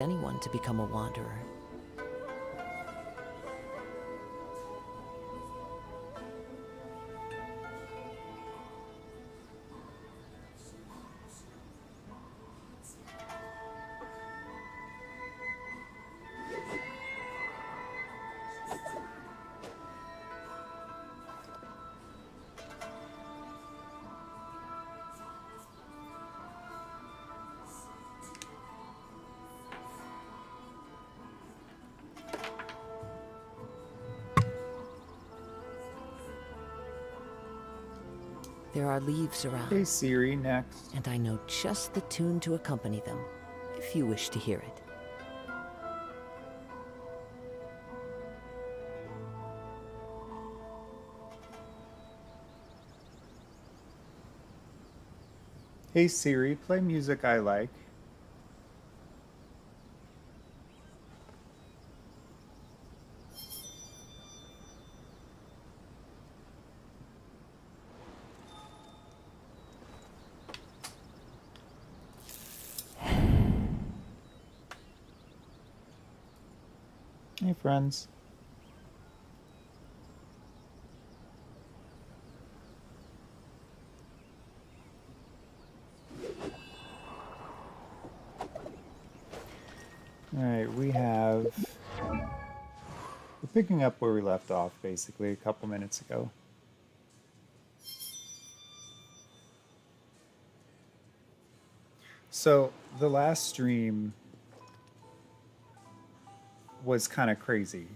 anyone to become a wanderer. There are leaves around. Hey Siri, next. And I know just the tune to accompany them, if you wish to hear it. Hey Siri, play music I like. Hey friends. Alright, we're picking up where we left off basically a couple minutes ago. So the last stream was kind of crazy.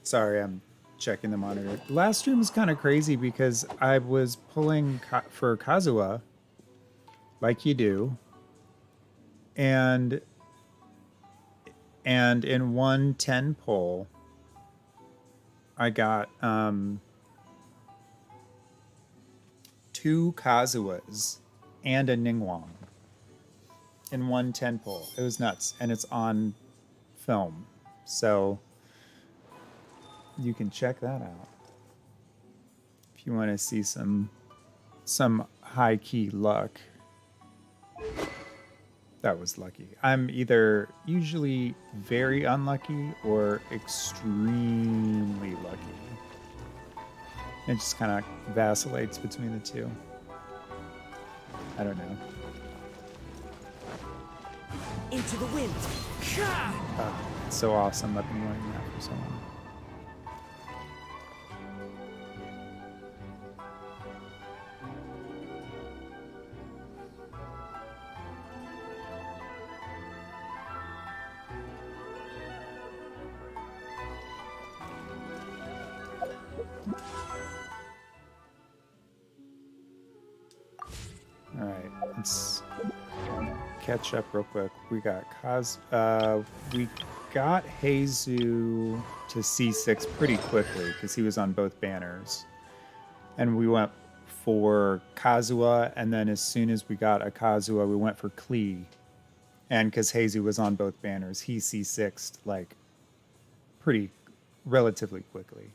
Sorry, I'm checking the monitor. Last stream was kind of crazy because I was pulling for Kazuha, like you do, and in one 10 pull, I got 2 Kazuhas and a Ningguang in one 10 pull. It was nuts, and it's on film, so you can check that out if you want to see some high key luck. That was lucky. I'm either usually very unlucky or extremely lucky. It just kind of vacillates between the two. I don't know. Into the wind! Oh, it's so awesome. I've been wanting that for so long. Alright, let's catch up real quick. We got we got Heizu to C6 pretty quickly because he was on both banners. And we went for Kazuha, and then as soon as we got a Kazuha, we went for Klee. And because Heizu was on both banners, he C6'd like pretty relatively quickly.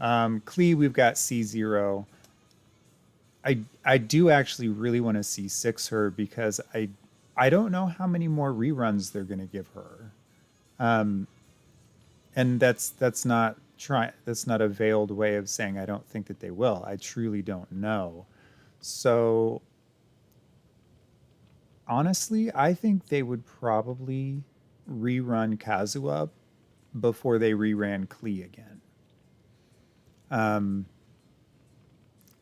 Klee, we've got C0. I do actually really want to see her because I don't know how many more reruns they're going to give her, and that's not a veiled way of saying I don't think that they will. I truly don't know. So honestly, I think they would probably rerun Kazuha before they reran Klee again.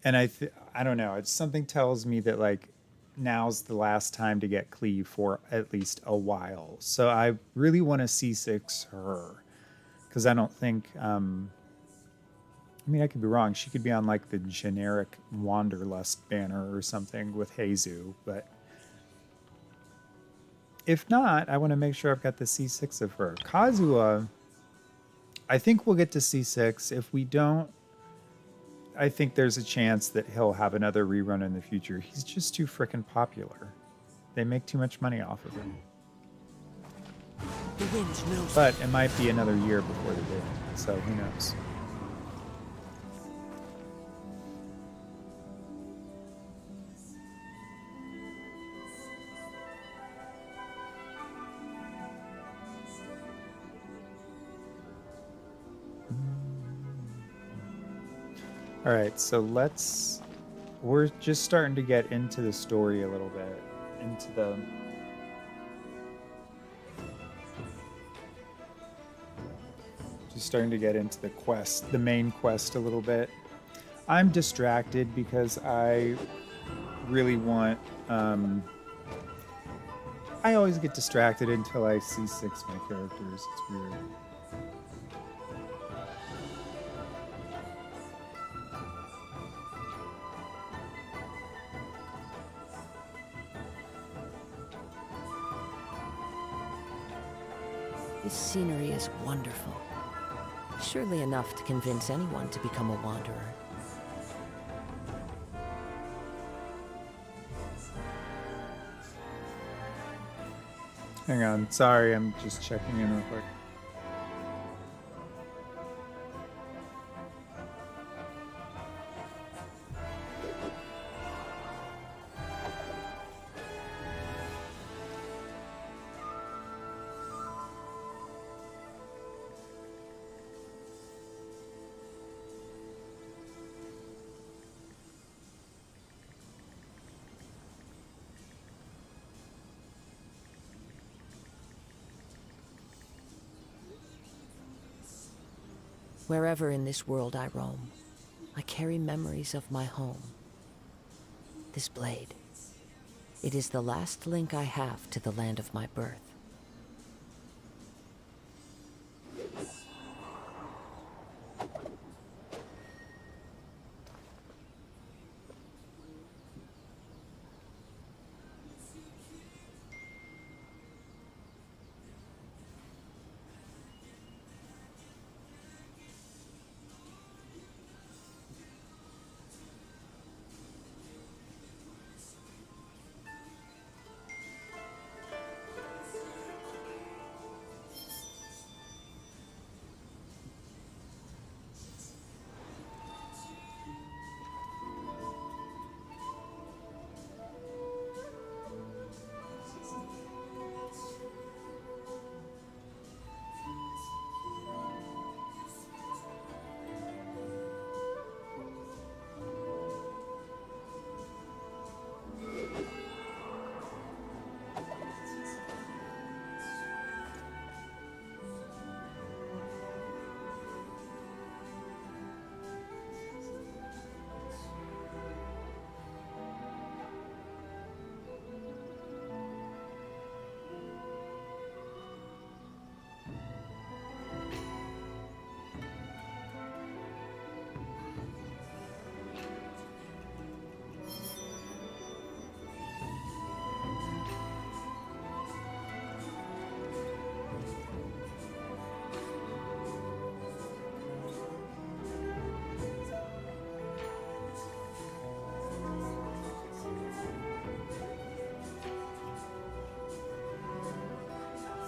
And I don't know. It's something tells me that like now's the last time to get Klee for at least a while. So I really want to C6 her because I don't think. I mean, I could be wrong. She could be on like the generic Wanderlust banner or something with Heizu, but if not, I want to make sure I've got the C6 of her. Kazuha, I think we'll get to C6. If we don't, I think there's a chance that he'll have another rerun in the future. He's just too freaking popular. They make too much money off of him. The wind knows. But it might be another year before they do. So who knows? All right, so we're just starting to get into the story a little bit, into the just starting to get into the quest, the main quest a little bit. I'm distracted because I really want I always get distracted until I C6 my characters. It's weird. This scenery is wonderful. Surely enough to convince anyone to become a wanderer. Hang on, sorry, I'm just checking in real quick. Wherever in this world I roam, I carry memories of my home. This blade, it is the last link I have to the land of my birth.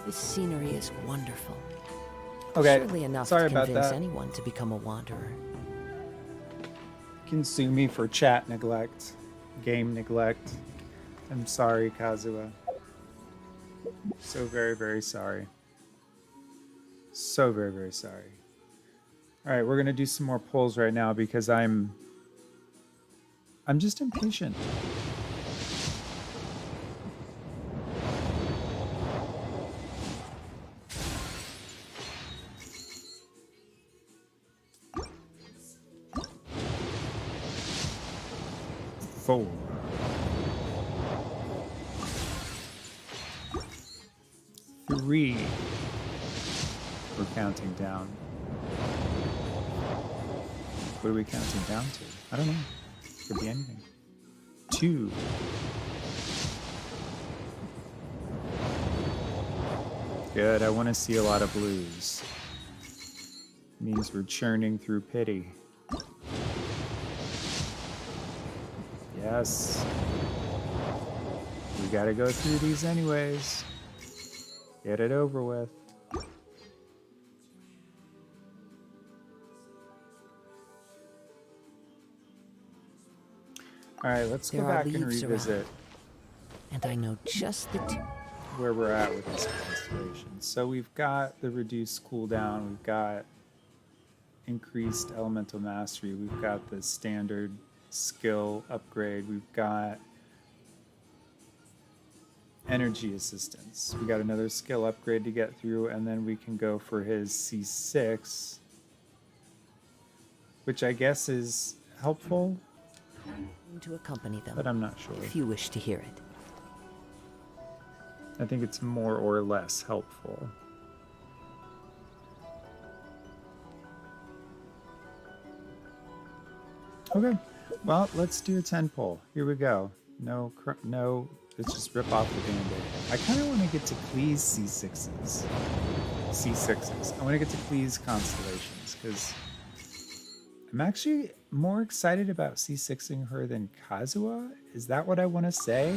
This scenery is wonderful. Okay, Surely enough sorry to about convince that. anyone to become a wanderer. You can sue me for chat neglect, game neglect. I'm sorry, Kazuha. So very, very sorry. So very, very sorry. All right, we're gonna do some more polls right now because I'm just impatient. Four. Three. We're counting down. What are we counting down to? I don't know. Could be anything. 2. Good. I want to see a lot of blues. Means we're churning through pity. Yes. We gotta go through these anyways. Get it over with. Alright, let's go back and revisit and I know just the where we're at with this constellation. So we've got the reduced cooldown, we've got increased elemental mastery. We've got the standard skill upgrade. We've got energy assistance. We got another skill upgrade to get through, and then we can go for his C6, which I guess is helpful, To accompany them, but I'm not sure. if you wish to hear it. I think it's more or less helpful. Okay, well, let's do a 10 pull. Here we go. No, let's just rip off the band-aid. I kind of want to get to Klee's C6s. C6s. I want to get to Klee's constellations, because I'm actually more excited about C6ing her than Kazuha. Is that what I want to say?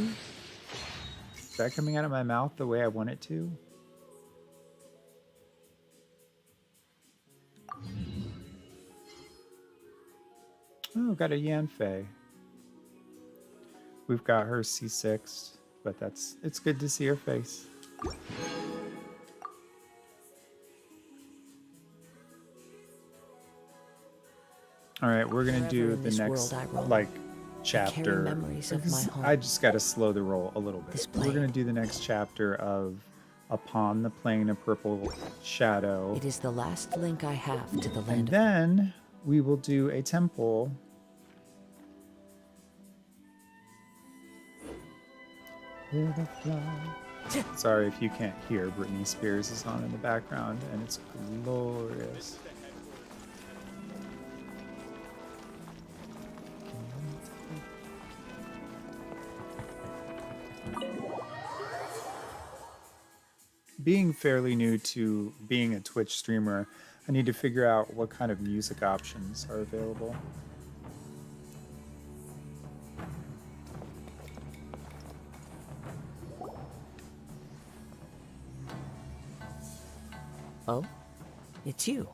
Is that coming out of my mouth the way I want it to? Oh, got a Yanfei. We've got her C6, but it's good to see her face. All right, we're gonna do Wherever in the this next world I roam, like carry chapter. memories of because my home. I just gotta slow the roll a little bit. This We're gonna blade. do the next chapter of Upon the Plain of Purple Shadow, It is the last link I have to the and land of then we will do a temple. Sorry if you can't hear, Britney Spears is on in the background, and it's glorious. Being fairly new to being a Twitch streamer, I need to figure out what kind of music options are available. Oh, it's you.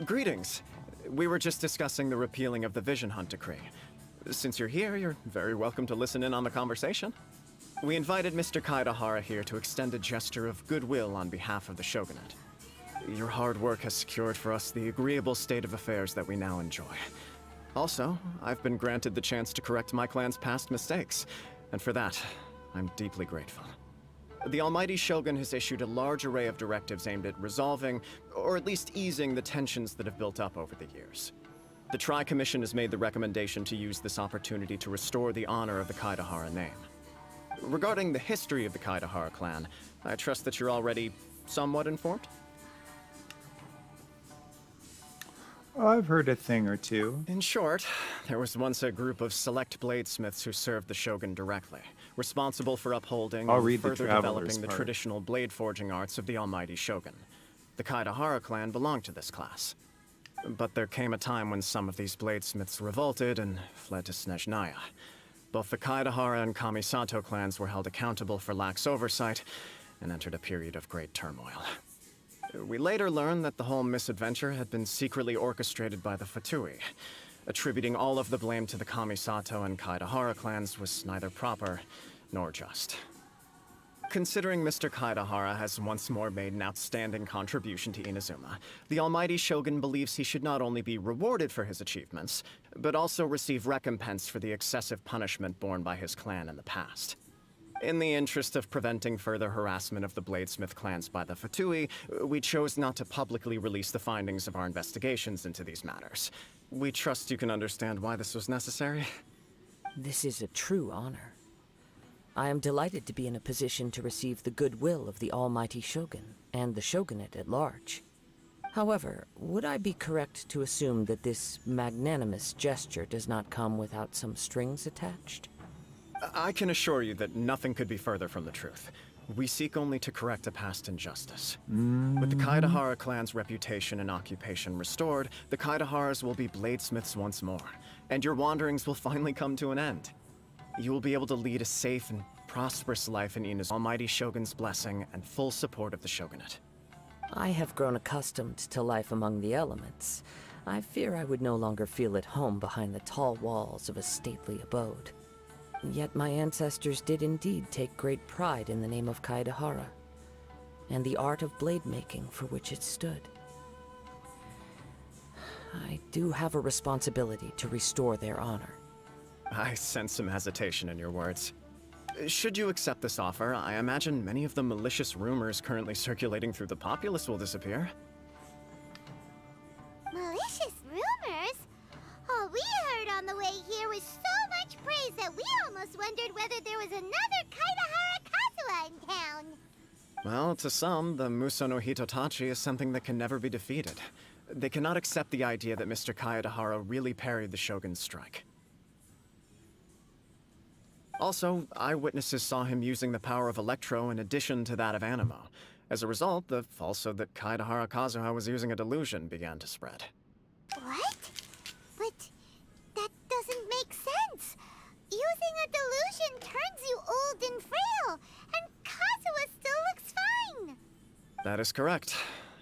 Greetings. We were just discussing the repealing of the Vision Hunt decree. Since you're here, you're very welcome to listen in on the conversation. We invited Mr. Kaidahara here to extend a gesture of goodwill on behalf of the Shogunate. Your hard work has secured for us the agreeable state of affairs that we now enjoy. Also, I've been granted the chance to correct my clan's past mistakes, and for that, I'm deeply grateful. The Almighty Shogun has issued a large array of directives aimed at resolving, or at least easing, the tensions that have built up over the years. The Tri-Commission has made the recommendation to use this opportunity to restore the honor of the Kaidahara name. Regarding the history of the Kaidahara clan, I trust that you're already somewhat informed? I've heard a thing or two. In short, there was once a group of select bladesmiths who served the Shogun directly, responsible for upholding I'll and read the further Traveler's developing the part. traditional blade forging arts of the Almighty Shogun. The Kaidahara clan belonged to this class. But there came a time when some of these bladesmiths revolted and fled to Snezhnaya. Both the Kaidahara and Kamisato clans were held accountable for lax oversight and entered a period of great turmoil. We later learned that the whole misadventure had been secretly orchestrated by the Fatui. Attributing all of the blame to the Kamisato and Kaidahara clans was neither proper nor just. Considering Mr. Kaidahara has once more made an outstanding contribution to Inazuma, the Almighty Shogun believes he should not only be rewarded for his achievements, but also receive recompense for the excessive punishment borne by his clan in the past. In the interest of preventing further harassment of the Bladesmith clans by the Fatui, we chose not to publicly release the findings of our investigations into these matters. We trust you can understand why this was necessary. This is a true honor. I am delighted to be in a position to receive the goodwill of the Almighty Shogun and the Shogunate at large. However, would I be correct to assume that this magnanimous gesture does not come without some strings attached? I can assure you that nothing could be further from the truth. We seek only to correct a past injustice. With the Kaidahara clan's reputation and occupation restored, the Kaidaharas will be bladesmiths once more, and your wanderings will finally come to an end. You will be able to lead a safe and prosperous life in Inazuma's Almighty Shogun's blessing and full support of the Shogunate. I have grown accustomed to life among the elements. I fear I would no longer feel at home behind the tall walls of a stately abode. Yet my ancestors did indeed take great pride in the name of Kaedahara, and the art of blade making for which it stood. I do have a responsibility to restore their honor. I sense some hesitation in your words. Should you accept this offer, I imagine many of the malicious rumors currently circulating through the populace will disappear. Malicious rumors? All we heard on the way here was so much praise that we almost wondered whether there was another Kaedahara Kazuha in town. Well, to some, the Muso no Hitotachi is something that can never be defeated. They cannot accept the idea that Mr. Kaedahara really parried the Shogun's strike. Also, eyewitnesses saw him using the power of Electro in addition to that of Animo. As a result, the falsehood that Kaedahara Kazuha was using a delusion began to spread. What? But that doesn't make sense. Using a delusion turns you old and frail, and Kazuha still looks fine. That is correct.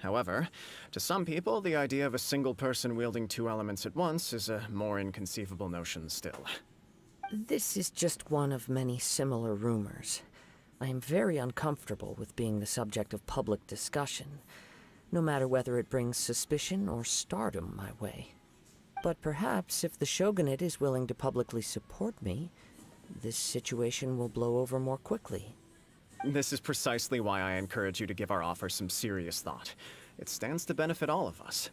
However, to some people, the idea of a single person wielding two elements at once is a more inconceivable notion still. This is just one of many similar rumors. I am very uncomfortable with being the subject of public discussion, no matter whether it brings suspicion or stardom my way. But perhaps if the Shogunate is willing to publicly support me, this situation will blow over more quickly. This is precisely why I encourage you to give our offer some serious thought. It stands to benefit all of us.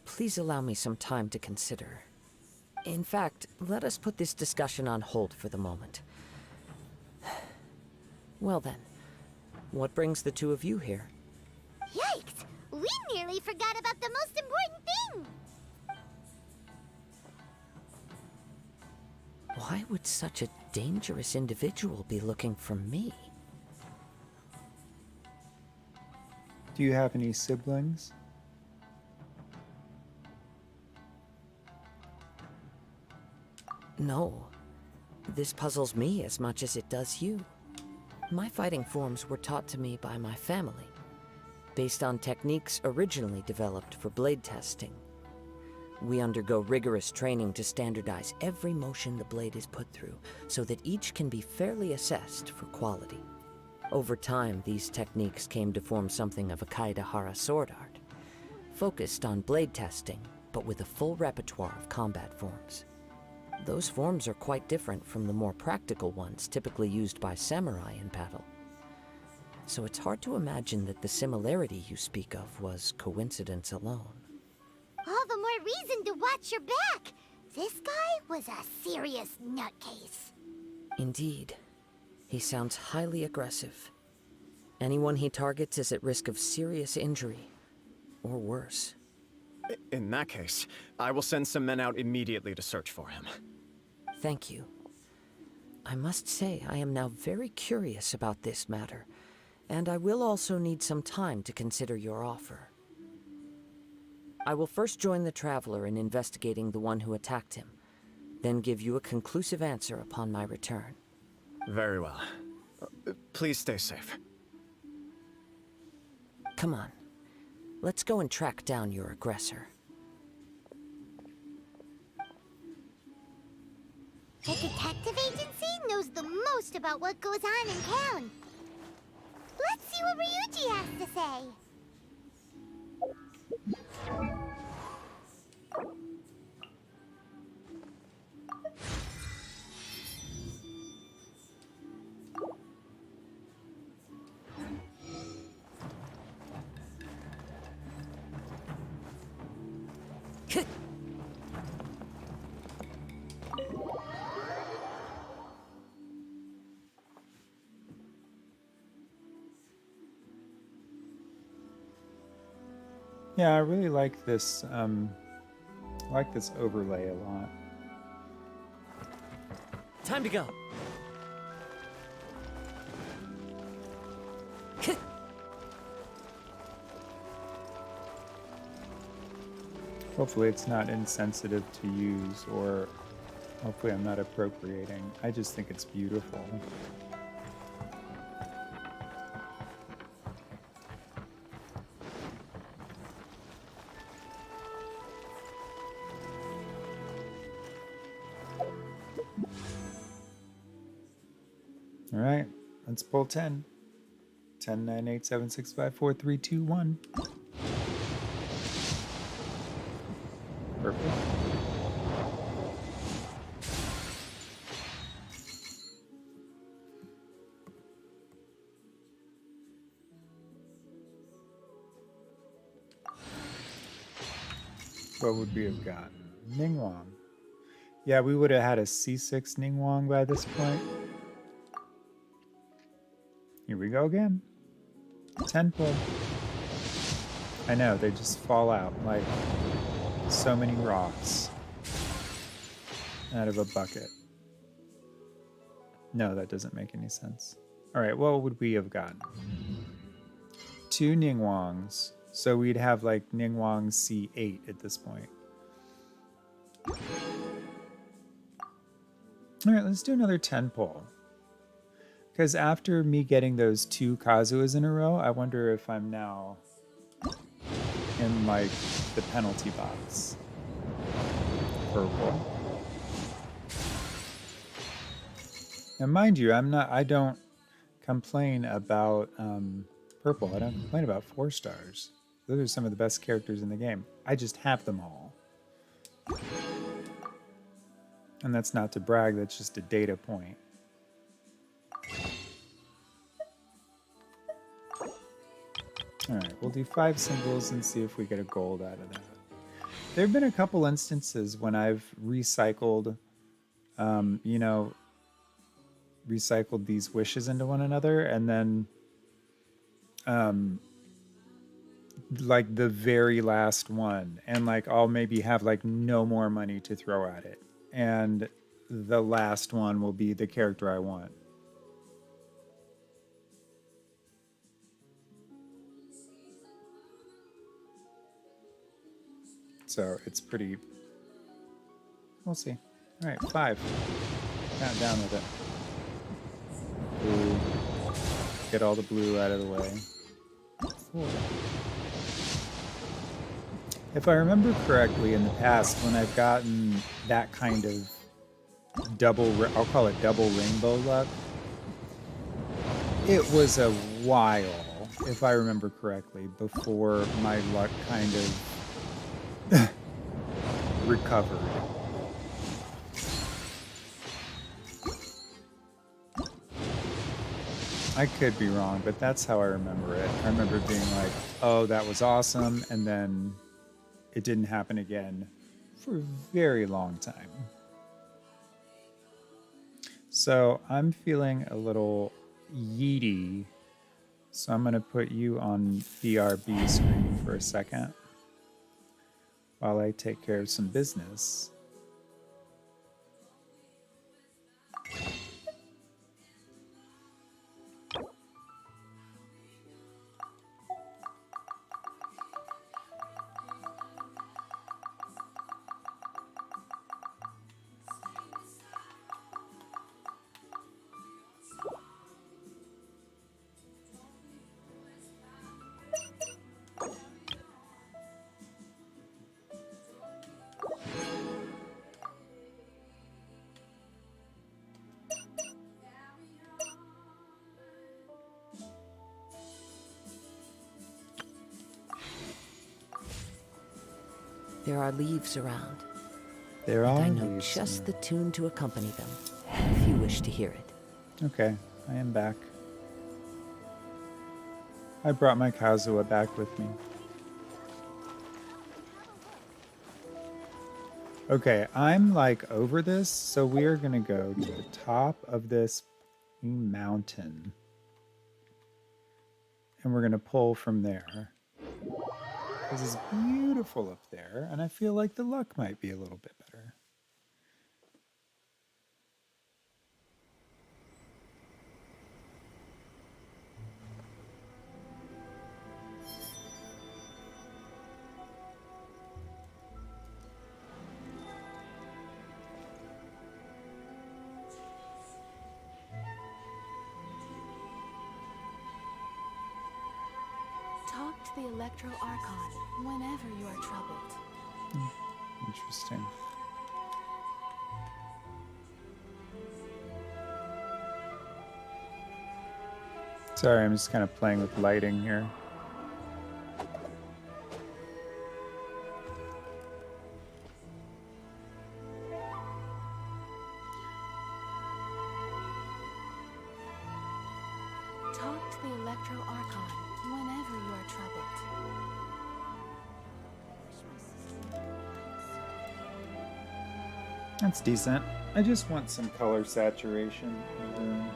Please allow me some time to consider. In fact, let us put this discussion on hold for the moment. Well then, what brings the two of you here? Yikes! We nearly forgot about the most important thing! Why would such a dangerous individual be looking for me? Do you have any siblings? No. This puzzles me as much as it does you. My fighting forms were taught to me by my family, based on techniques originally developed for blade testing. We undergo rigorous training to standardize every motion the blade is put through, so that each can be fairly assessed for quality. Over time, these techniques came to form something of a Kaedahara sword art, focused on blade testing, but with a full repertoire of combat forms. Those forms are quite different from the more practical ones typically used by samurai in battle. So it's hard to imagine that the similarity you speak of was coincidence alone. All the more reason to watch your back! This guy was a serious nutcase. Indeed. He sounds highly aggressive. Anyone he targets is at risk of serious injury, or worse. In that case, I will send some men out immediately to search for him. Thank you. I must say I am now very curious about this matter, and I will also need some time to consider your offer. I will first join the Traveler in investigating the one who attacked him, then give you a conclusive answer upon my return. Very well. Please stay safe. Come on. Let's go and track down your aggressor. The detective agency knows the most about what goes on in town. Let's see what Ryuji has to say. Yeah, I really like this. I like this overlay a lot. Time to go. Hopefully it's not insensitive to use, or hopefully I'm not appropriating. I just think it's beautiful. All right, let's pull 10. 10, 9, 8, 7, 6, 5, 4, 3, 2, 1. Purple. What would we have gotten? Ningguang. Yeah, we would have had a C6 Ningguang by this point. Here we go again. 10 pull. I know, they just fall out like so many rocks out of a bucket. No, that doesn't make any sense. All right, what would we have gotten? 2 Ningguangs. So we'd have like Ningguang C8 at this point. All right, let's do another 10 pull. Because after me getting those 2 Kazuas in a row, I wonder if I'm now in like the penalty box. Purple. And mind you, I don't complain about purple. I don't complain about 4 stars. Those are some of the best characters in the game. I just have them all. And that's not to brag, that's just a data point. Alright, we'll do 5 singles and see if we get a gold out of that. There have been a couple instances when I've recycled, recycled these wishes into one another, and then, like the very last one, and like I'll maybe have like no more money to throw at it, and the last one will be the character I want. So it's pretty, we'll see. All right, 5. Count down with it. Blue. Get all the blue out of the way. 4. If I remember correctly, in the past, when I've gotten that kind of I'll call it double rainbow luck, it was a while, if I remember correctly, before my luck kind of recovered. I could be wrong, but that's how I remember it. I remember being like, oh, that was awesome, and then it didn't happen again for a very long time. So I'm feeling a little yeety, so I'm going to put you on BRB screen for a second while I take care of some business. There are leaves around. There are I know leaves just in the tune to accompany them, if you wish to hear it. Okay, I am back. I brought my Kazuha back with me. Okay, I'm like over this, so we are gonna go to the top of this mountain. And we're gonna pull from there. This is beautiful up there, and I feel like the luck might be a little bit better. Talk to the Electro Archon whenever you are troubled. Interesting. Sorry, I'm just kind of playing with lighting here. Talk to the Electro Archon whenever you are troubled. That's decent. I just want some color saturation in the room.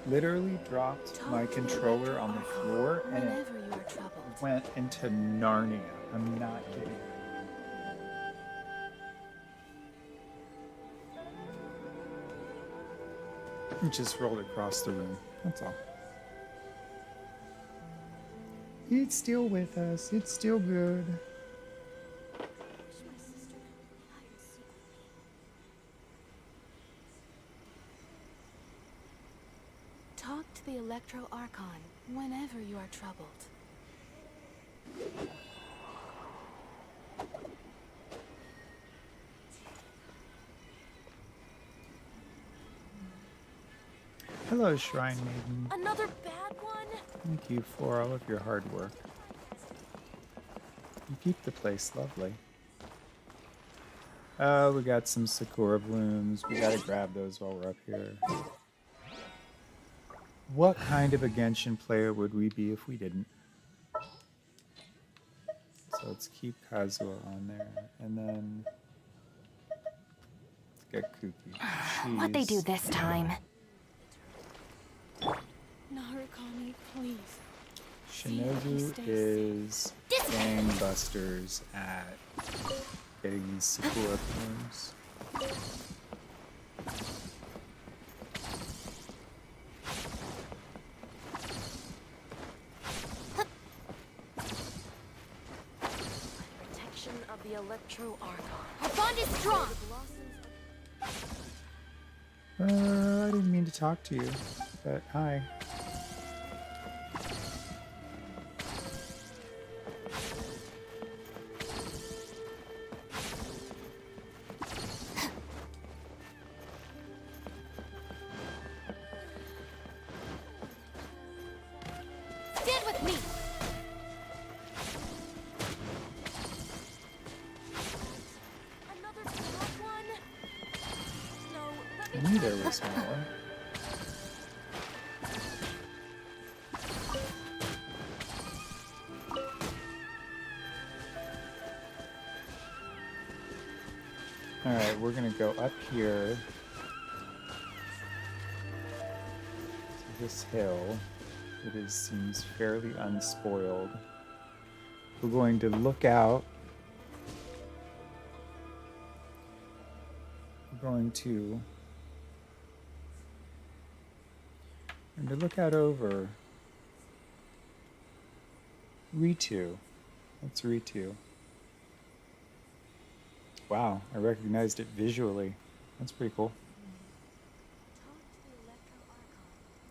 Literally dropped Talk my to the controller Electro on the Archon floor and it whenever you are troubled. went into Narnia. I'm not kidding. It just rolled across the room. That's all. It's still with us. It's still good. Talk to the Electro Archon whenever you are troubled. Hello, Shrine Maiden. Another bad one? Thank you for all of your hard work. You keep the place lovely. Oh, we got some Sakura blooms. We gotta grab those while we're up here. What kind of a Genshin player would we be if we didn't? So let's keep Kazuha on there. And then let's get Kuki. What'd they do this time? Narukami, please. Shinobu is gangbusters at getting these Sakura blooms. Protection of the Electro Archon. Our bond is strong. I didn't mean to talk to you, but hi. Stand with me. Another bad one? No, let I me knew there was more. Alright, we're gonna go up here to this hill. It seems fairly unspoiled. We're going to look out. We're going to look out over Ritu. That's Ritu. Wow, I recognized it visually. That's pretty cool.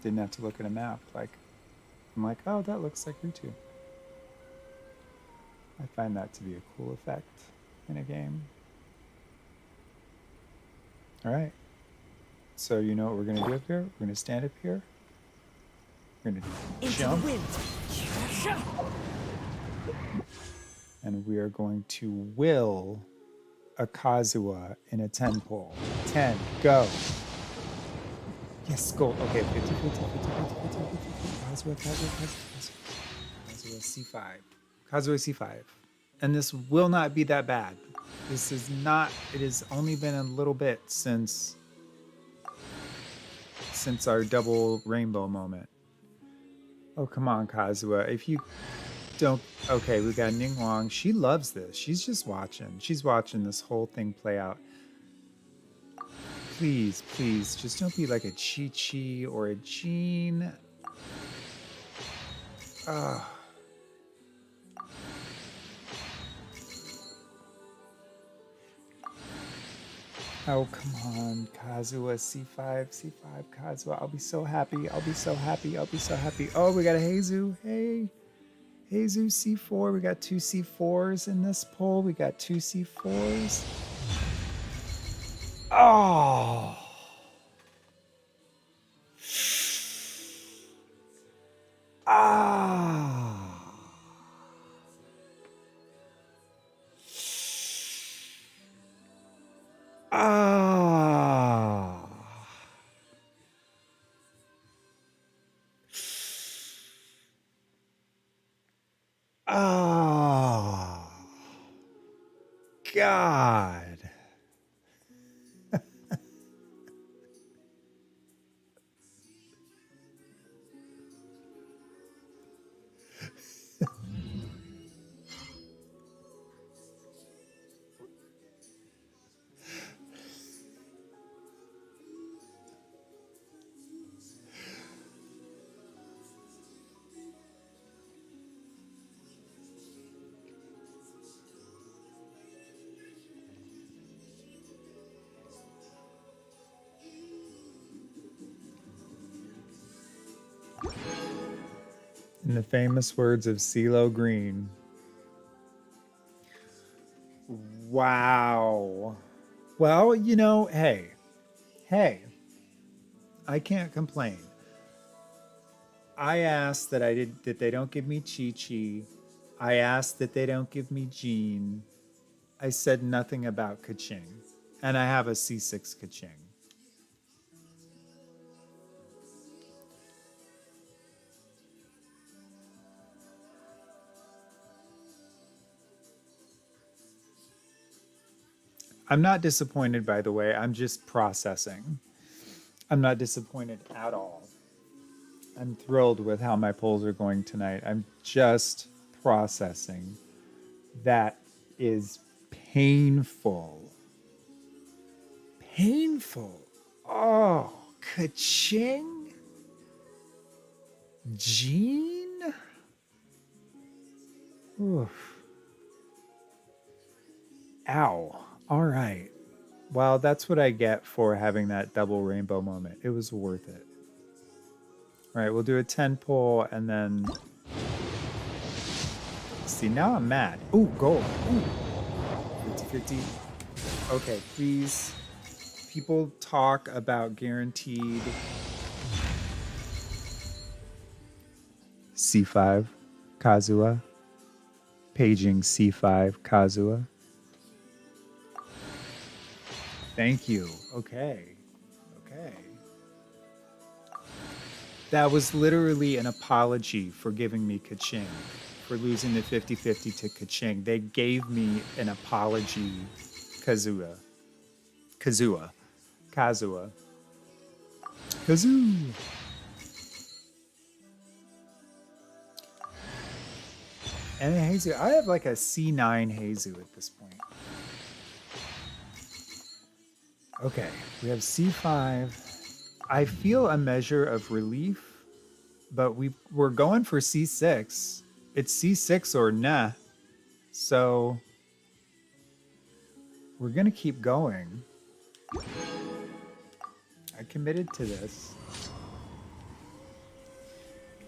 Didn't have to look at a map. I'm like, oh, that looks like Ritu. I find that to be a cool effect in a game. All right. So you know what we're gonna do up here? We're gonna stand up here. We're gonna jump. And we are going to will a Kazuha in a 10 pole. 10, go. Yes, go. Okay, 50, 50, 50, 50, 50, 50. Kazuha C5. Kazuha C5. And this will not be that bad. This is not, it has only been a little bit since our double rainbow moment. Oh, come on, Kazuha. If you don't, okay, we got Ningguang. She loves this. She's just watching. She's watching this whole thing play out. Please, please, just don't be like a Chi-Chi or a Jean. Oh, come on, Kazuha, C5, C5, Kazuha. I'll be so happy. I'll be so happy. I'll be so happy. Oh, we got a Heizu. Hey, Heizu C4. We got two C4s in this poll. We got two C4s. Oh. Ah. Ah. Ah. God. In the famous words of CeeLo Green. Wow. Well, you know, hey, I can't complain. I asked that they don't give me Chi-Chi. I asked that they don't give me Jean. I said nothing about Kaching. And I have a C6 Kaching. I'm not disappointed, by the way. I'm just processing. I'm not disappointed at all. I'm thrilled with how my polls are going tonight. I'm just processing. That is painful. Painful. Oh, Kaching? Jean? Oof. Ow. All right. Well, that's what I get for having that double rainbow moment. It was worth it. All right, we'll do a 10 pull and then... See, now I'm mad. Ooh, gold. Ooh. 50-50. Okay, please. People talk about guaranteed... C5, Kazuha. Paging C5, Kazuha. Thank you. Okay. Okay. That was literally an apology for giving me Kaching, for losing the 50-50 to Kaching. They gave me an apology, Kazuha. Kazoo. And a Heizu. I have like a C9 Heizu at this point. Okay, we have C5. I feel a measure of relief, but we're going for C6. It's C6 or nah. So we're going to keep going. I committed to this.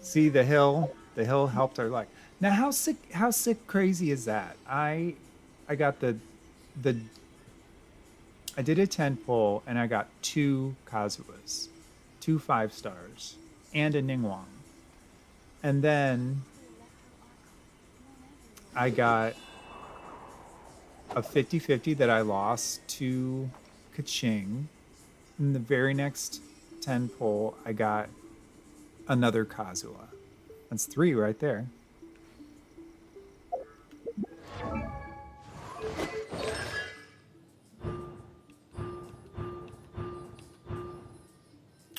See the hill helped our luck. Now how sick crazy is that? I got I did a 10 pull and I got 2 Kazuhas, 2 5-stars, and a Ningguang. And then I got a 50-50 that I lost to Kaching. In the very next 10 pull, I got another Kazuha. That's 3 right there.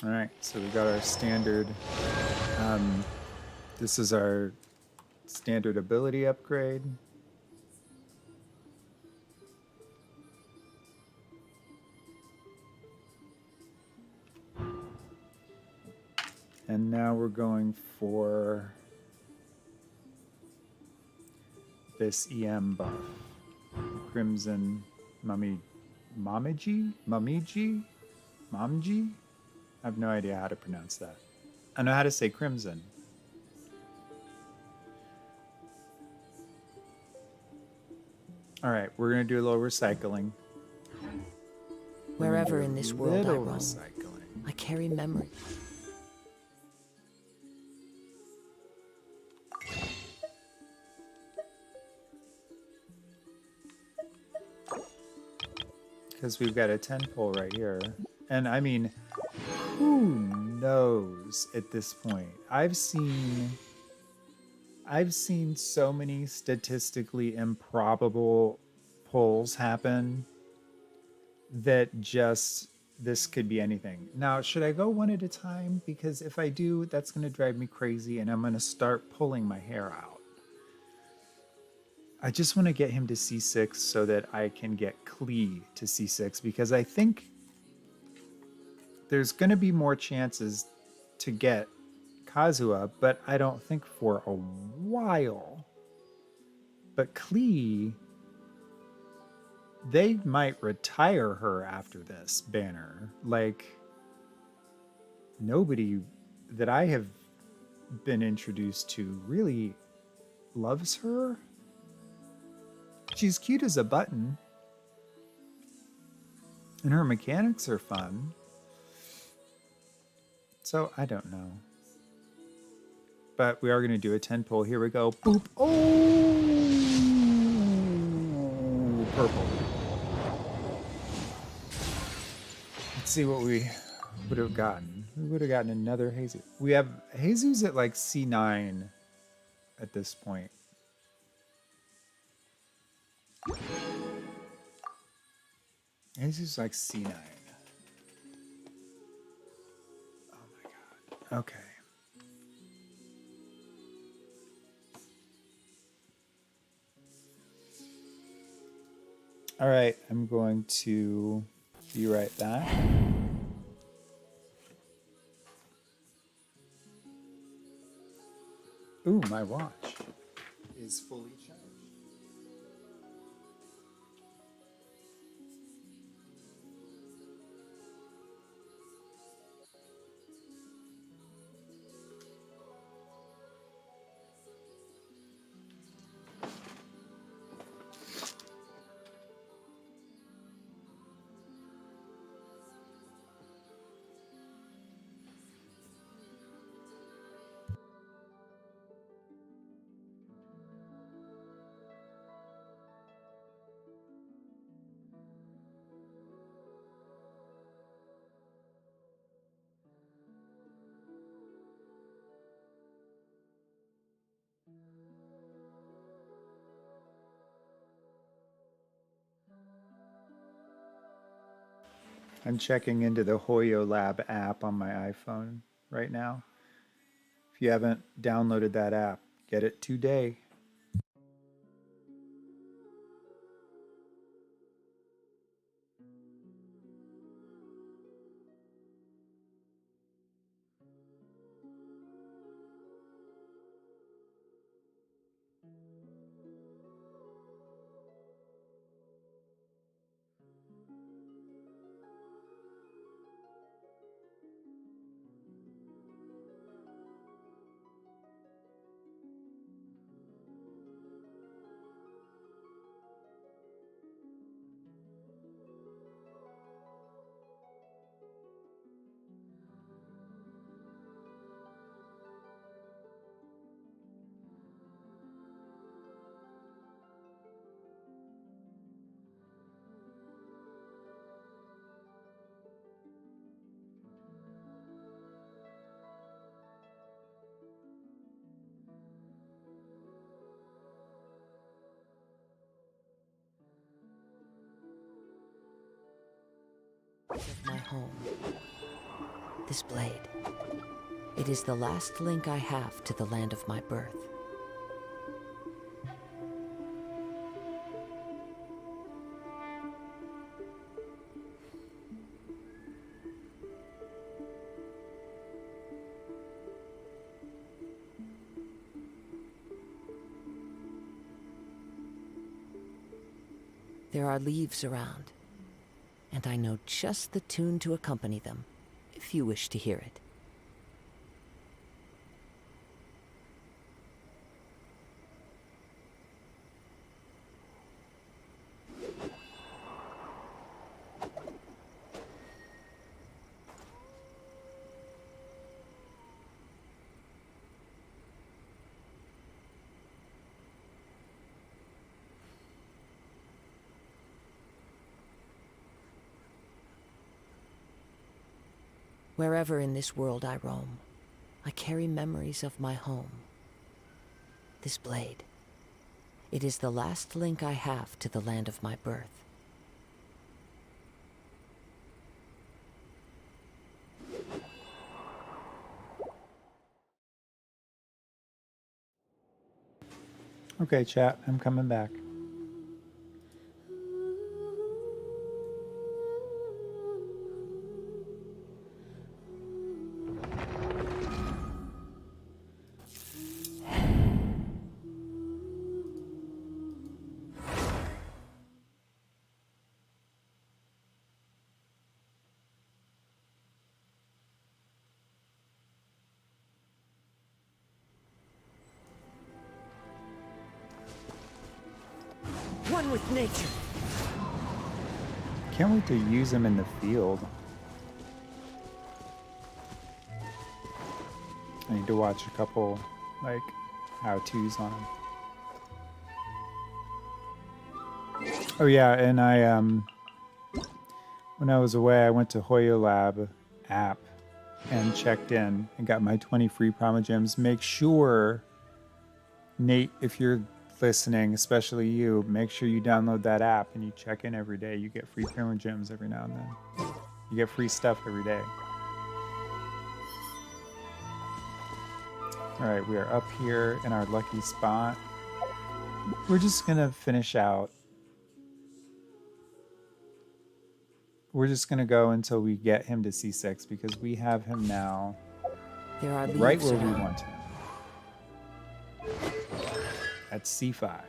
All right, so we got our standard. This is our standard ability upgrade. And now we're going for this EM buff. Crimson Mummy Momiji? Momji? I have no idea how to pronounce that. I know how to say crimson. All right, we're gonna do a little recycling. Wherever in this world I Little roam, recycling. I carry memories. Because we've got a 10 pole right here. And I mean, who knows at this point? I've seen so many statistically improbable pulls happen that just this could be anything. Now, should I go one at a time? Because if I do, that's going to drive me crazy and I'm going to start pulling my hair out. I just want to get him to C6 so that I can get Klee to C6 because I think there's going to be more chances to get Kazuha, but I don't think for a while. But Klee, they might retire her after this banner. Like, nobody that I have been introduced to really loves her. She's cute as a button. And her mechanics are fun. So, I don't know. But we are going to do a 10 pull. Here we go. Boop. Oh! Purple. Let's see what we would have gotten. We would have gotten another Heizu. We have Heizu's at like C9 at this point. Heizu's like C9. Oh my god. Okay. All right, I'm going to be right back. Ooh, my watch is fully charged. I'm checking into the Hoyo Lab app on my iPhone right now. If you haven't downloaded that app, get it today. Of my home. This blade. It is the last link I have to the land of my birth. There are leaves around. and I know just the tune to accompany them, if you wish to hear it. Wherever in this world I roam, I carry memories of my home. This blade, it is the last link I have to the land of my birth. Okay, chat, I'm coming back. One with nature. Can't wait to use them in the field. I need to watch a couple, like, how-tos on them. Oh yeah, and I, when I was away, I went to Hoyo Lab app and checked in and got my 20 free Primogems. Make sure, Nate, if you're listening, especially you, make sure you download that app and you check in every day. You get free Primogems every now and then. You get free stuff every day. All right, we are up here in our lucky spot. We're just gonna finish out. We're just gonna go until we get him to C6 because we have him now There are right leaves where we around. want him. At C5.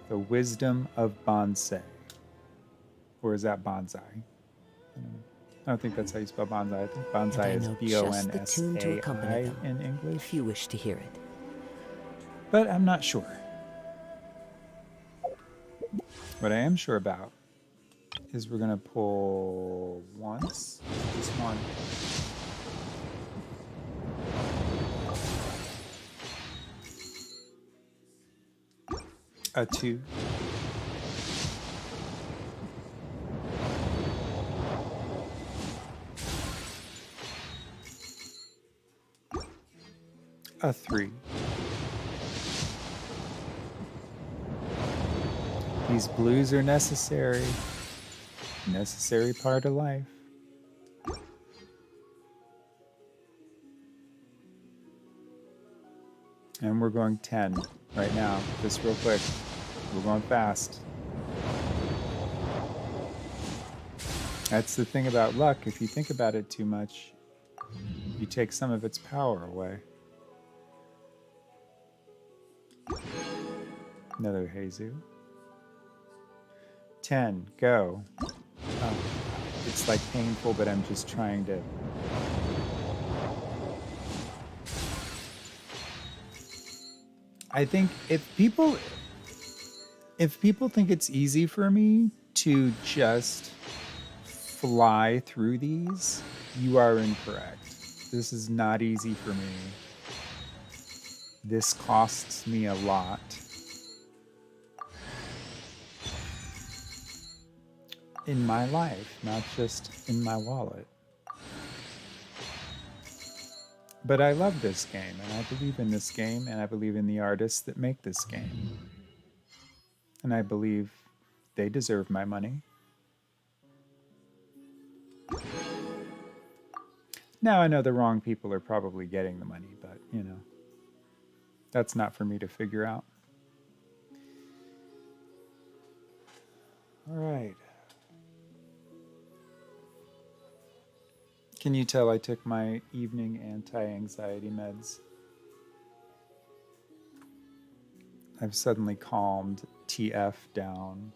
The Wisdom of Bonsai. Or is that bonsai? I don't think that's how you spell bonsai. I think And I bonsai is know just the tune to accompany B-O-N-S-A-I them, in English. if you wish to hear it. But I'm not sure. What I am sure about is we're gonna pull once, just one. A 2. A 3. These blues are necessary. Necessary part of life. And we're going 10 right now, just real quick. We're going fast. That's the thing about luck. If you think about it too much, you take some of its power away. Another Jesus. 10, go. Oh, it's like painful, but I'm just trying to. I think if people think it's easy for me to just fly through these, you are incorrect. This is not easy for me. This costs me a lot. In my life, not just in my wallet. But I love this game, and I believe in this game, and I believe in the artists that make this game. And I believe they deserve my money. Now I know the wrong people are probably getting the money, but, you know, that's not for me to figure out. All right. Can you tell I took my evening anti-anxiety meds? I've suddenly calmed TF down.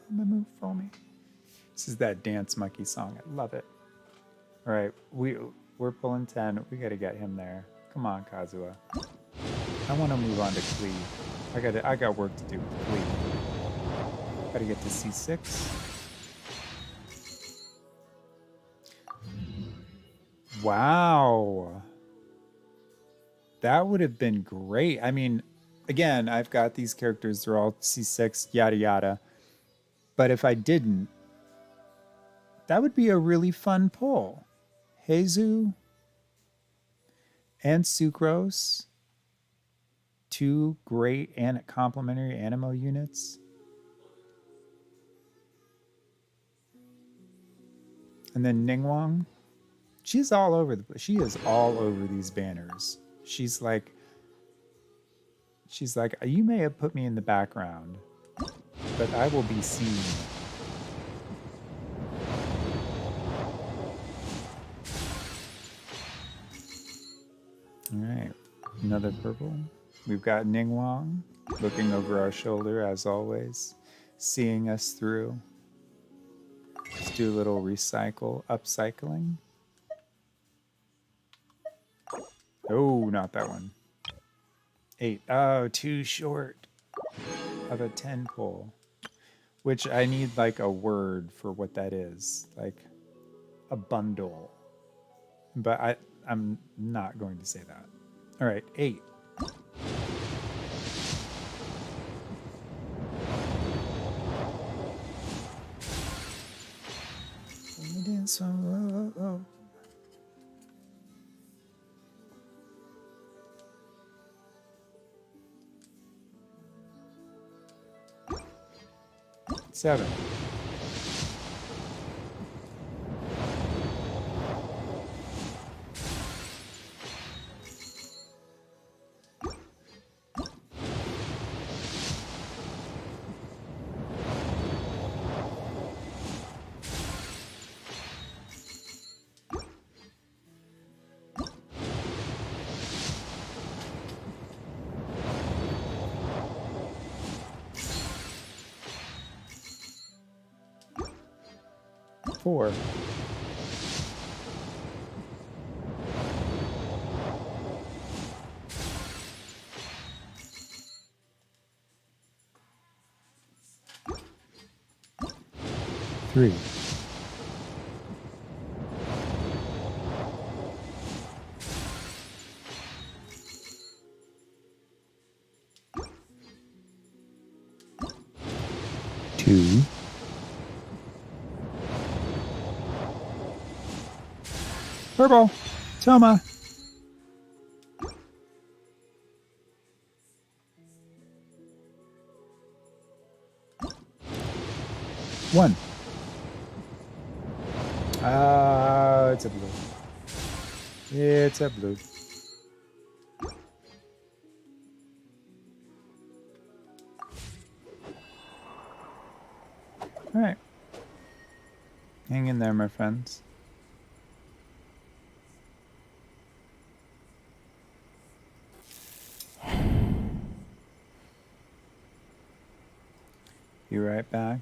move for me. This is that Dance Monkey song. I love it. All right, we're pulling 10. We got to get him there. Come on, Kazuha. I want to move on to Klee. I got work to do with Klee. Got to get to C6. Wow. That would have been great. I mean, again, I've got these characters, they're all C6, yada yada. But if I didn't, that would be a really fun pull. Heizu and Sucrose, two great and complementary Animo units. And then Ningguang. She's all over she is all over these banners. She's like, you may have put me in the background, but I will be seen. All right, another purple. We've got Ningguang looking over our shoulder as always, seeing us through. Let's do a little upcycling. Oh, not that one. 8. Oh, too short of a 10 pull. Which I need like a word for what that is. Like a bundle. But I'm not going to say that. All right, 8. Oh. 7. 4. 3. 2. 'Purple. Toma. 1. It's a blue. It's a blue. All right. Hang in there, my friends. Be right back.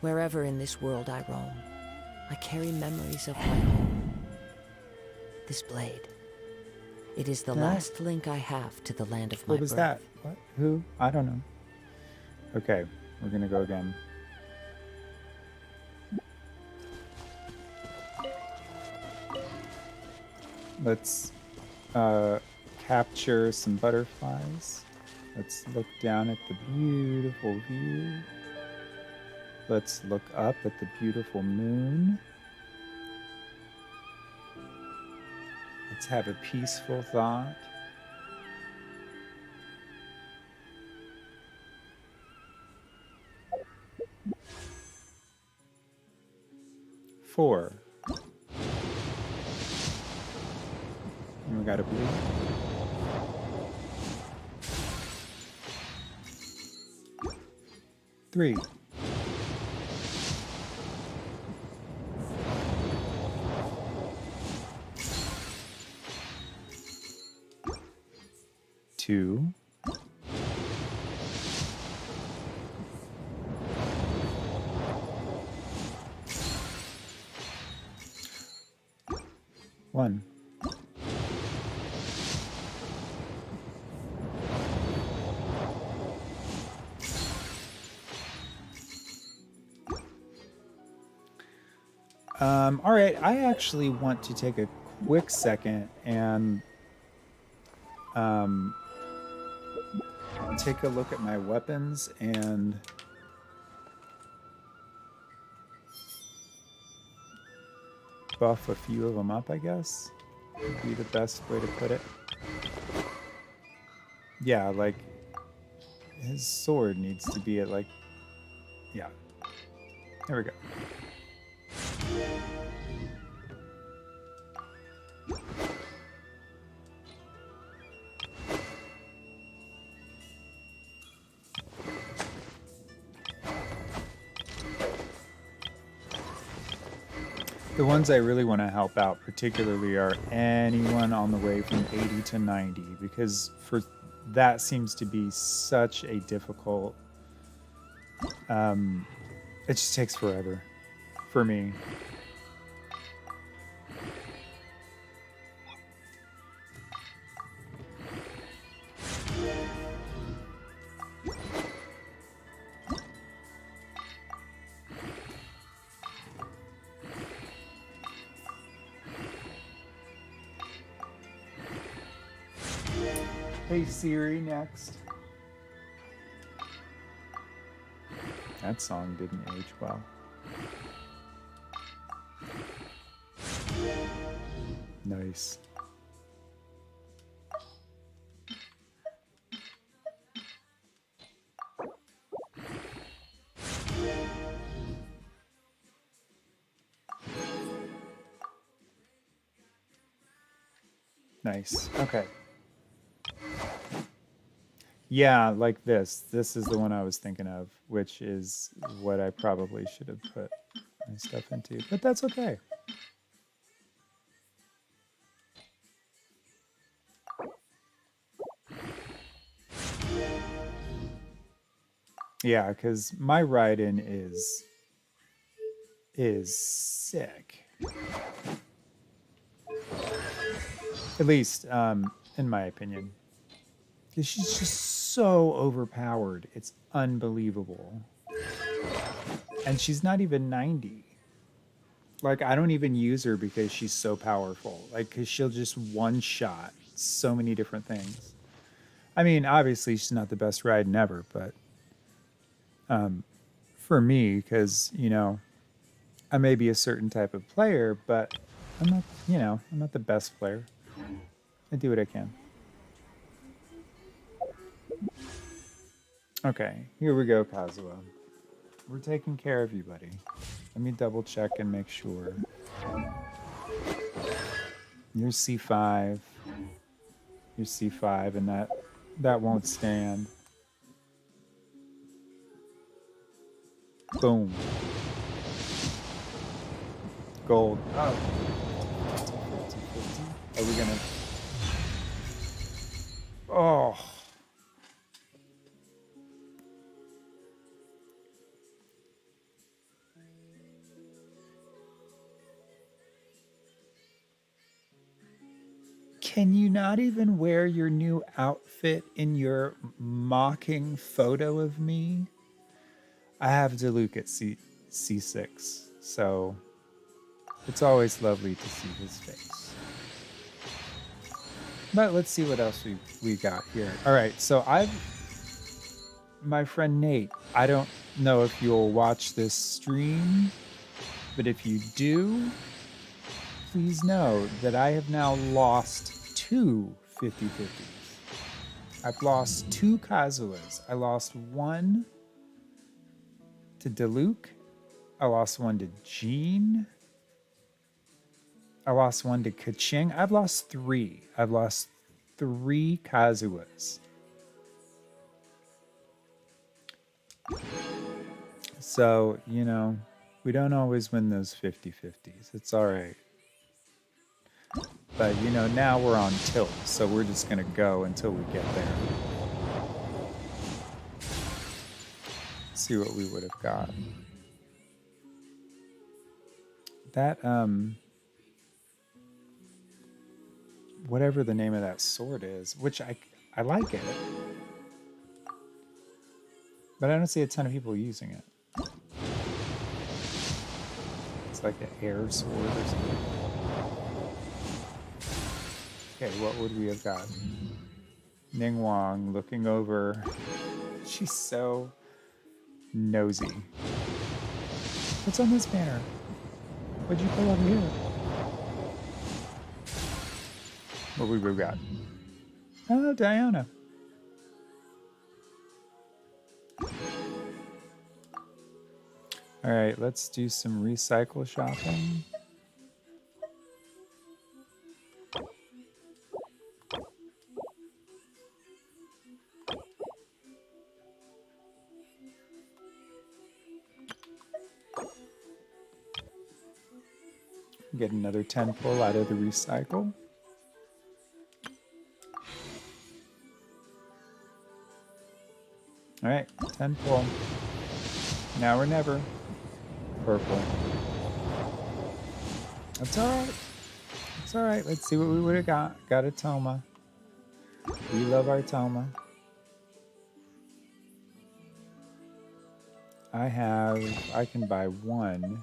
Wherever in this world I roam, I carry memories of my home. This blade. It is the last link I have to the land of my birth. What was that? What? Who? I don't know. Okay, we're gonna go again. Let's capture some butterflies. Let's look down at the beautiful view. Let's look up at the beautiful moon. Let's have a peaceful thought. Four. And we got a blue. Three. Two. One. All right, I actually want to take a quick second and take a look at my weapons and buff a few of them up, I guess would be the best way to put it. Yeah, like his sword needs to be at like, yeah, there we go. The ones I really want to help out particularly are anyone on the way from 80 to 90, because for that seems to be such a difficult, it just takes forever for me. Hey Siri, next. That song didn't age well. Nice. Nice. Okay. Yeah, like this. This is the one I was thinking of, which is what I probably should have put my stuff into, but that's okay. Yeah, because my ride-in is sick. At least, in my opinion. Because she's just so overpowered. It's unbelievable. And she's not even 90. Like, I don't even use her because she's so powerful. Like, because she'll just one-shot so many different things. I mean, obviously, she's not the best ride ever, but for me, because, you know, I may be a certain type of player, but I'm not, you know, I'm not the best player. I do what I can. Okay, here we go, Kazuha. We're taking care of you, buddy. Let me double check and make sure. You're C5. You're C5, and that won't stand. Boom. Gold. Oh. 50. Are we gonna... Oh. Can you not even wear your new outfit in your mocking photo of me? I have Diluc at C6, so it's always lovely to see his face. But let's see what else we got here. All right, so my friend Nate, I don't know if you'll watch this stream, but if you do, please know that I have now lost two 50-50s. I've lost two Kazuas. I lost one to Diluc. I lost one to Jean. I lost one to Kaching. I've lost three. I've lost three Kazuas. So, you know, we don't always win those 50-50s. It's all right. But, you know, now we're on tilt, so we're just going to go until we get there. See what we would have got. That, whatever the name of that sword is, which I like it. But I don't see a ton of people using it. It's like an air sword or something. Okay, what would we have got? Ningguang looking over. She's so nosy. What's on this banner? What'd you pull over here? What would we have got? Oh, Diana. All right, let's do some recycle shopping. Get another 10 pull out of the recycle. All right, 10 pull. Now or never. Purple. That's all right. It's all right. Let's see what we would have got. Got a Toma. We love our Toma. I can buy one.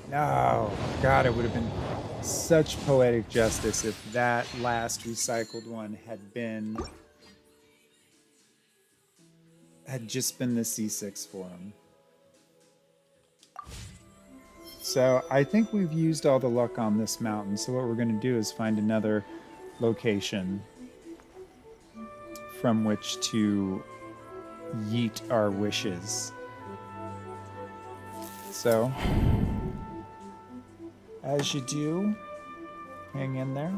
No, God, it would have been such poetic justice if that last recycled one had just been the C6 for him. So I think we've used all the luck on this mountain. So what we're going to do is find another location from which to yeet our wishes. So, as you do, hang in there.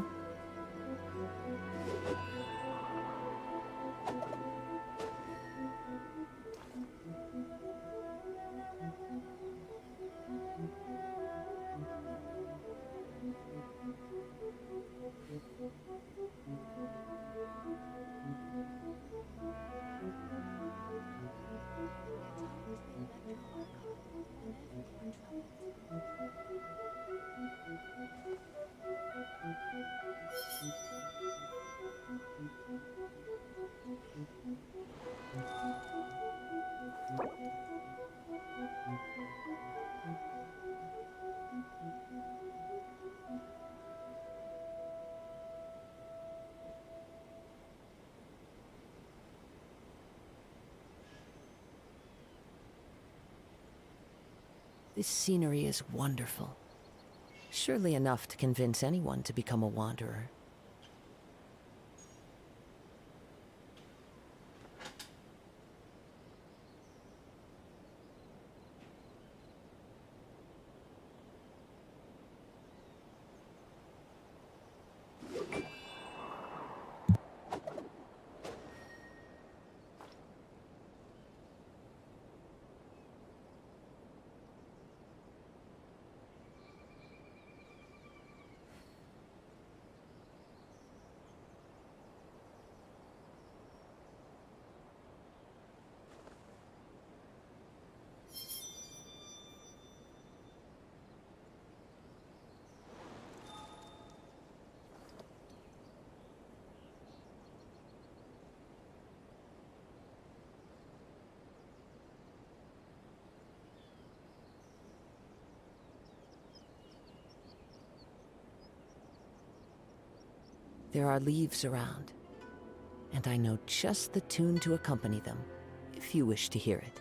This scenery is wonderful. Surely enough to convince anyone to become a wanderer. There are leaves around. and I know just the tune to accompany them, if you wish to hear it.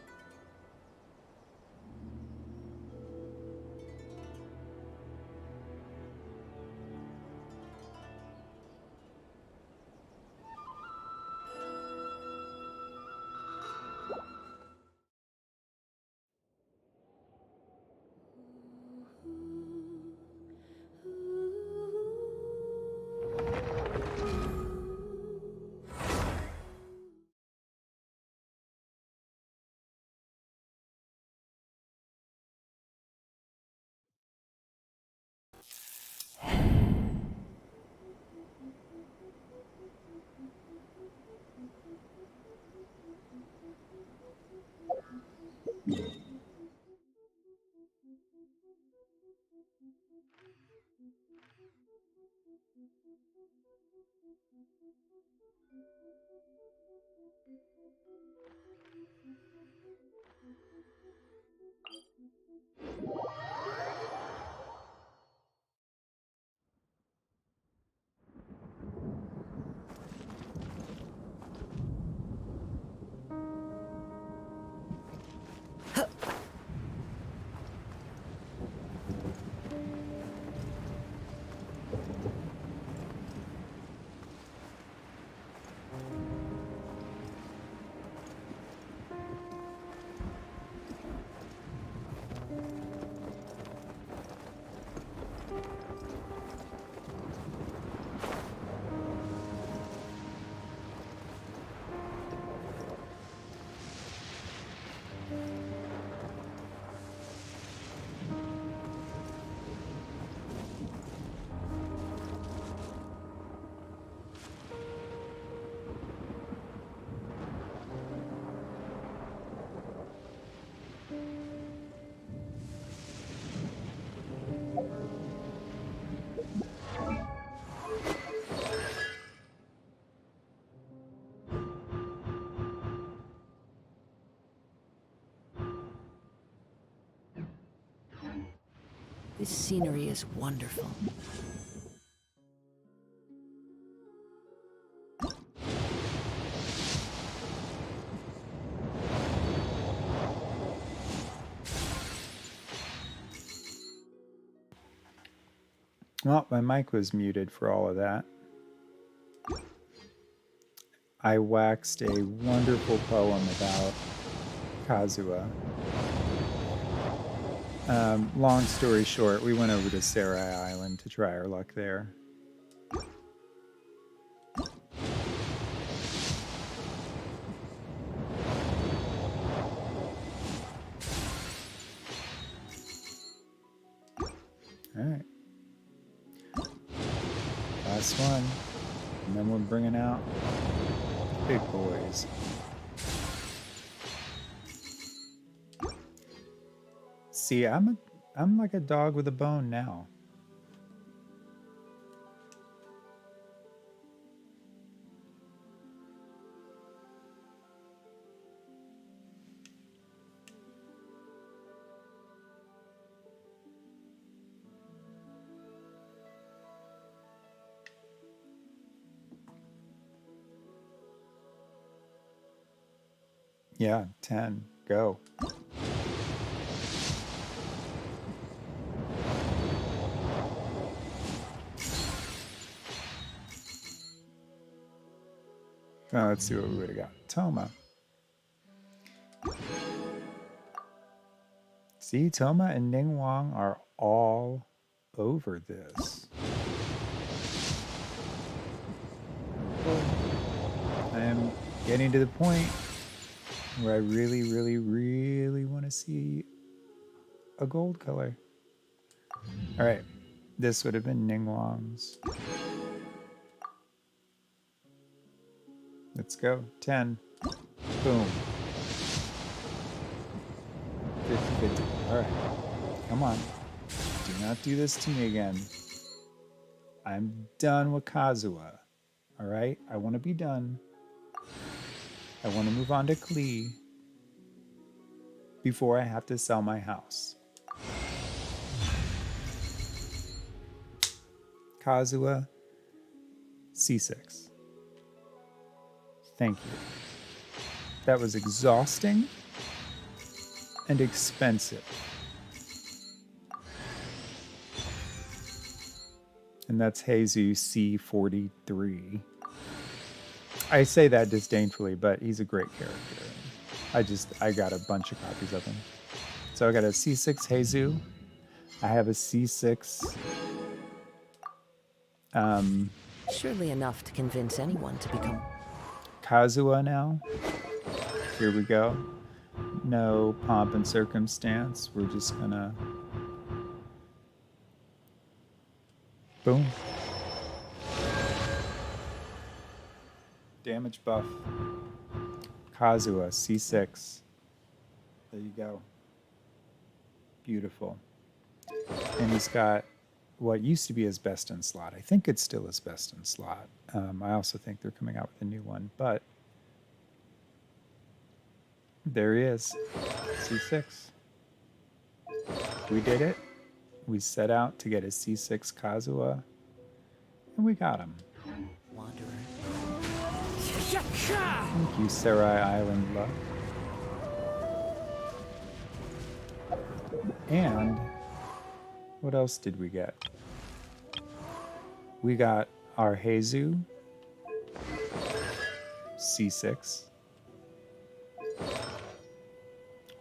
This scenery is wonderful. Well, my mic was muted for all of that. I waxed a wonderful poem about Kazuha. Long story short, we went over to Sarai Island to try our luck there. All right. Last one. And then we're bringing out big boys. See, I'm like a dog with a bone now. Yeah, 10. Go. Let's see what we would have got. Toma. See, Toma and Ningguang are all over this. I am getting to the point where I really, really, really want to see a gold color. All right. This would have been Ningguang's. Let's go. 10. Boom. 50-50. All right. Come on. Do not do this to me again. I'm done with Kazuha. All right? I want to be done. I want to move on to Klee before I have to sell my house. Kazuha, C6. Thank you. That was exhausting and expensive. And that's Jesus C43. I say that disdainfully, but he's a great character. I got a bunch of copies of him. So I got a C6 Jesus. I have a C6. Surely enough to convince anyone to become... Kazuha now. Here we go. No pomp and circumstance. We're just gonna... Boom. Damage buff. Kazuha, C6. There you go. Beautiful. And he's got what used to be his best in slot. I think it's still his best in slot. I also think they're coming out with a new one, but there he is. C6. We did it. We set out to get a C6 Kazuha, and we got him. Wanderer. Thank you, Sarai Island Luck. And what else did we get? We got our Jesus, C6.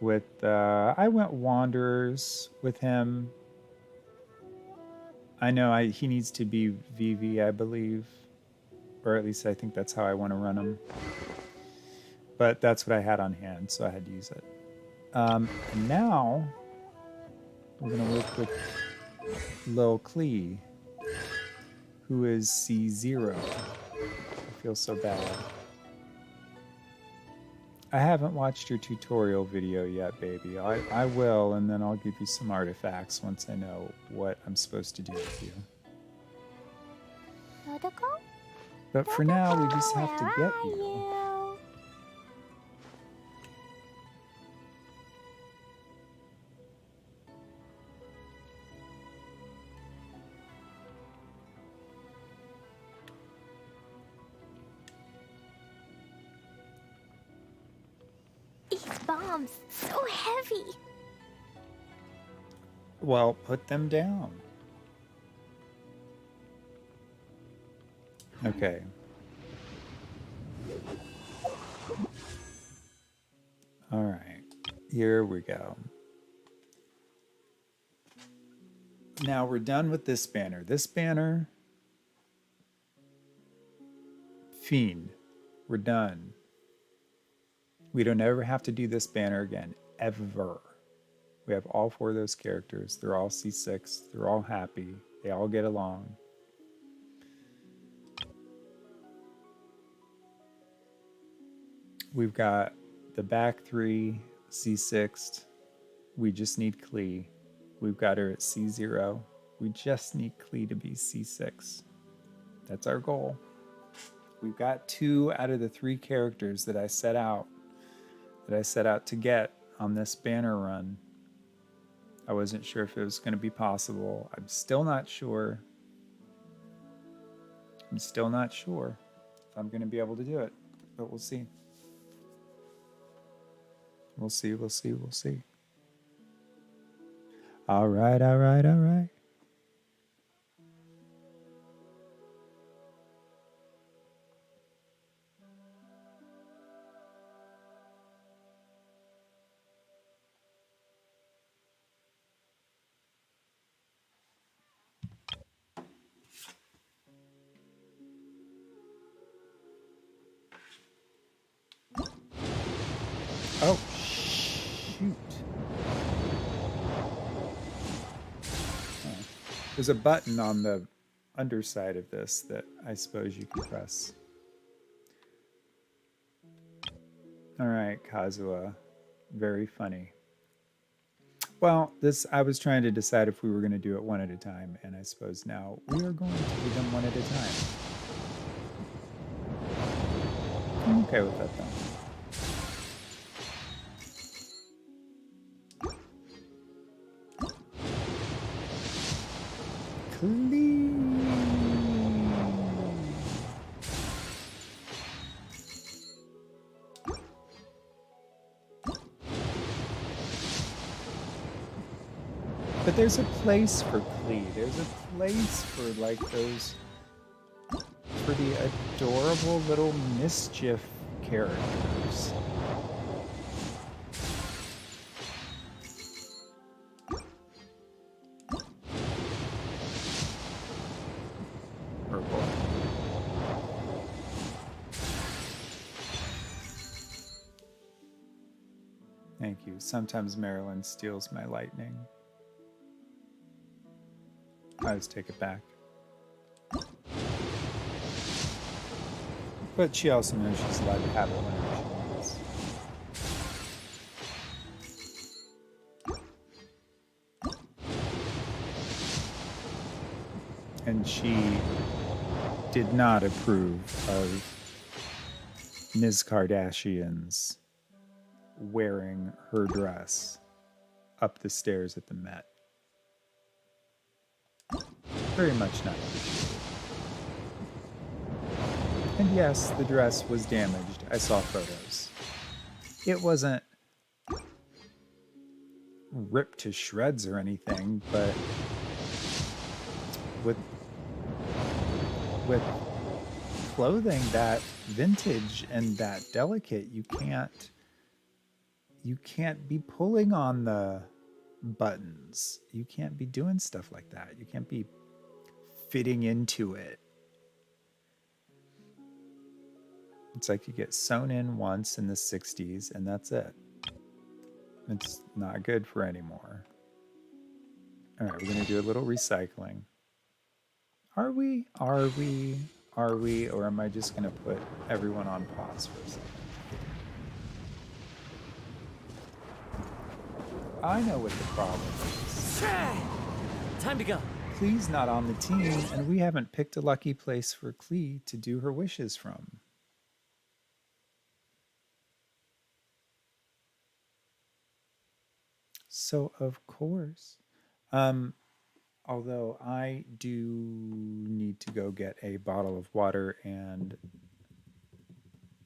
With I went Wanderers with him. I know he needs to be VV, I believe. Or at least I think that's how I want to run him. But that's what I had on hand, so I had to use it. And now we're going to work with Lil Klee, who is C0. I feel so bad. I haven't watched your tutorial video yet, baby. I will, and then I'll give you some artifacts once I know what I'm supposed to do with you. Dodoko? But for now, we just have to Where get are you. These bombs, so heavy. Well, put them down. Okay. All right. Here we go. Now we're done with this banner. This banner, Fiend, we're done. We don't ever have to do this banner again, ever. We have all 4 of those characters. They're all C6. They're all happy. They all get along. We've got the back 3 C6'd. We just need Klee. We've got her at C0. We just need Klee to be C6. That's our goal. We've got 2 out of the 3 characters that I set out to get on this banner run. I wasn't sure if it was going to be possible. I'm still not sure. I'm still not sure if I'm going to be able to do it, but we'll see. We'll see, we'll see, we'll see. All right, all right, all right. Oh, shoot. Oh. There's a button on the underside of this that I suppose you can press. All right, Kazuha. Very funny. Well, I was trying to decide if we were going to do it one at a time, and I suppose now we are going to do them one at a time. I'm okay with that, though. Clean. But there's a place for Klee. There's a place for like those pretty adorable little mischief characters. Purple. Thank you. Sometimes Marilyn steals my lightning. I always take it back. But she also knows she's allowed to have it whenever she wants. And she did not approve of Ms. Kardashian's wearing her dress up the stairs at the Met. Very much not appreciated. And yes, the dress was damaged. I saw photos. It wasn't ripped to shreds or anything, but with clothing that vintage and that delicate, you can't be pulling on the buttons. You can't be doing stuff like that. You can't be fitting into it. It's like you get sewn in once in the 60s and that's it. It's not good for anymore. All right, we're going to do a little recycling. Are we? Or am I just going to put everyone on pause for a second? I know what the problem is. Time to go. Klee's not on the team, and we haven't picked a lucky place for Klee to do her wishes from. So, of course, although I do need to go get a bottle of water and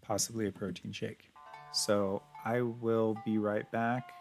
possibly a protein shake. So I will be right back.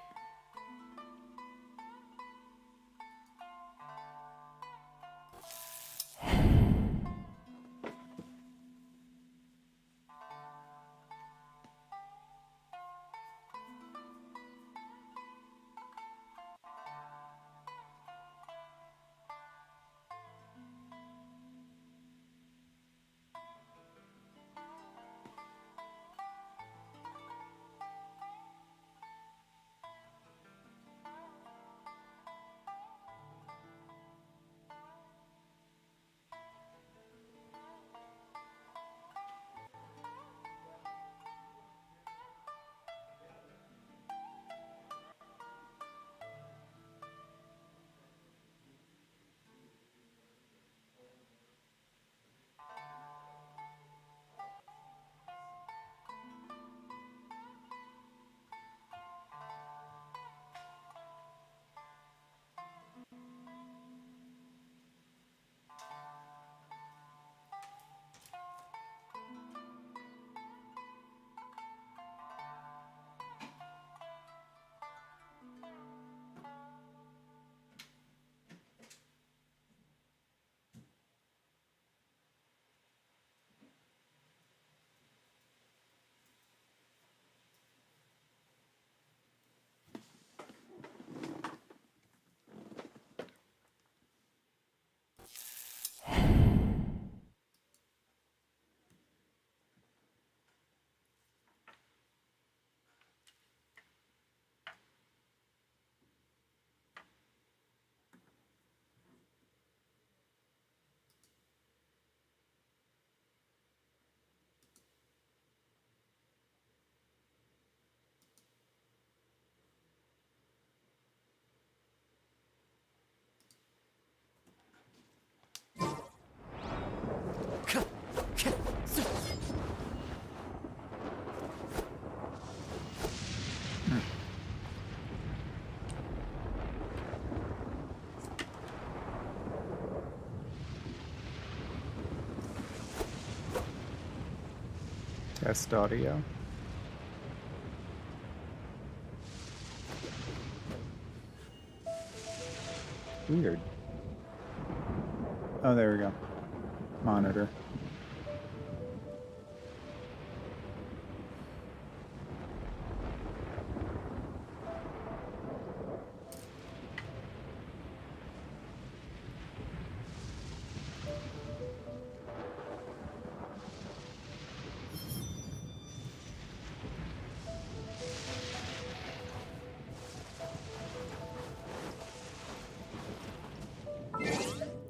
Test audio. Weird. Oh, there we go. Monitor.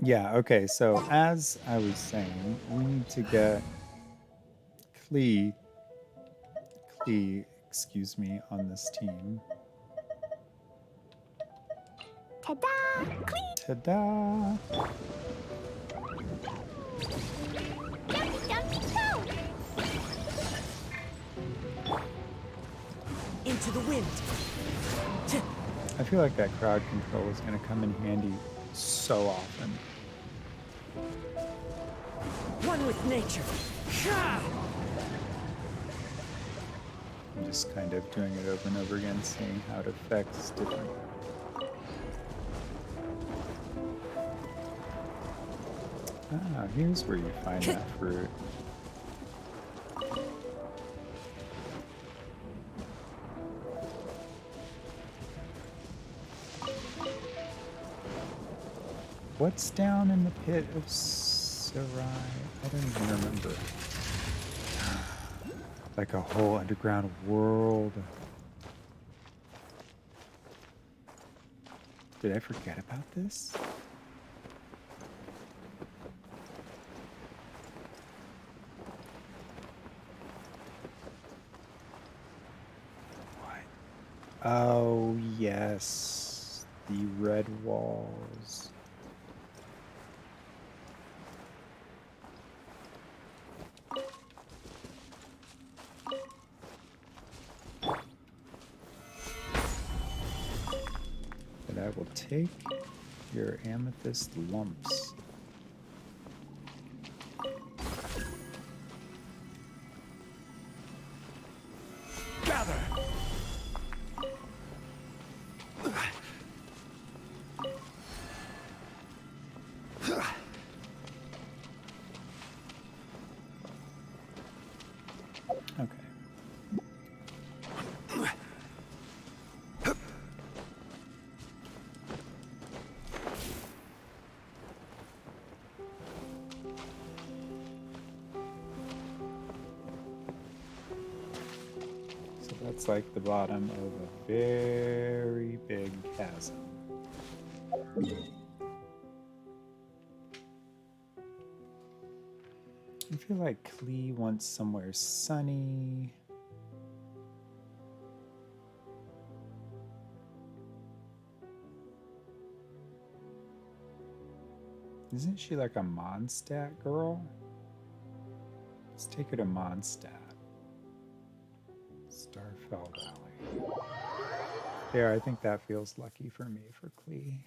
Yeah, okay, so as I was saying, we need to get Klee, excuse me, on this team. Ta-da! Clean! Ta-da! Jumpy, jumpy, go! Into the wind. I feel like that crowd control is going to come in handy so often. One with nature. I'm just kind of doing it over and over again, seeing how it affects different. Ah, here's where you find that fruit. What's down in the pit of Sarai? I don't even remember. Like a whole underground world. Did I forget about this? What? Oh, yes. The red walls. I will take your amethyst lumps. Gather! Okay. So that's like the bottom of a very big chasm. I feel like Klee wants somewhere sunny. Isn't she like a Mondstadt girl? Let's take her to Mondstadt. Starfell Valley. Yeah, I think that feels lucky for me for Klee.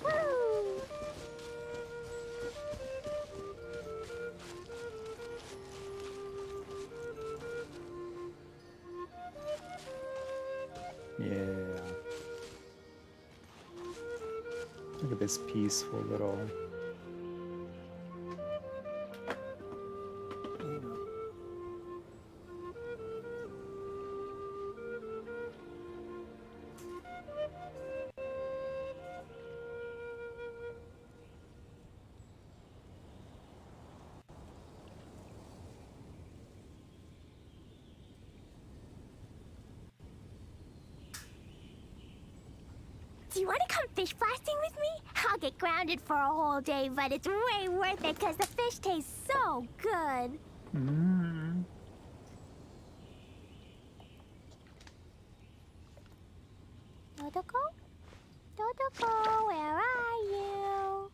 Woo! Yeah. Look at this peaceful little. Do you want to come fish blasting with me? I'll get grounded for a whole day, but it's way worth it because the fish taste so good. Mm. Dodoko? Dodoko, where are you?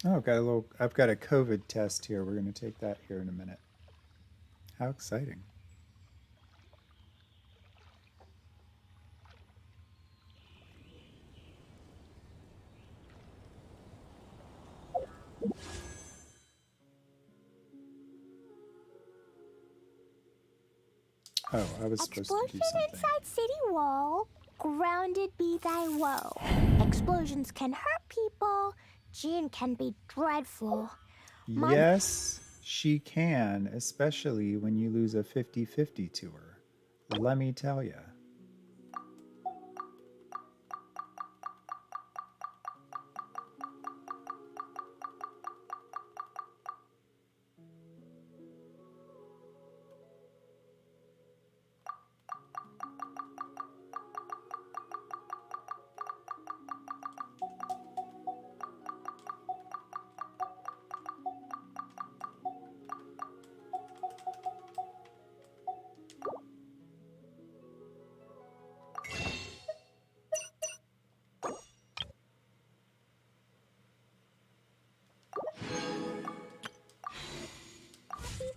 Oh, I've got a COVID test here. We're going to take that here in a minute. How exciting. Oh, I was supposed to do Explosion something. inside city wall. Grounded be thy woe. Explosions can hurt people. Jinn can be dreadful. Yes, she can, especially when you lose a 50-50 to her. Let me tell you.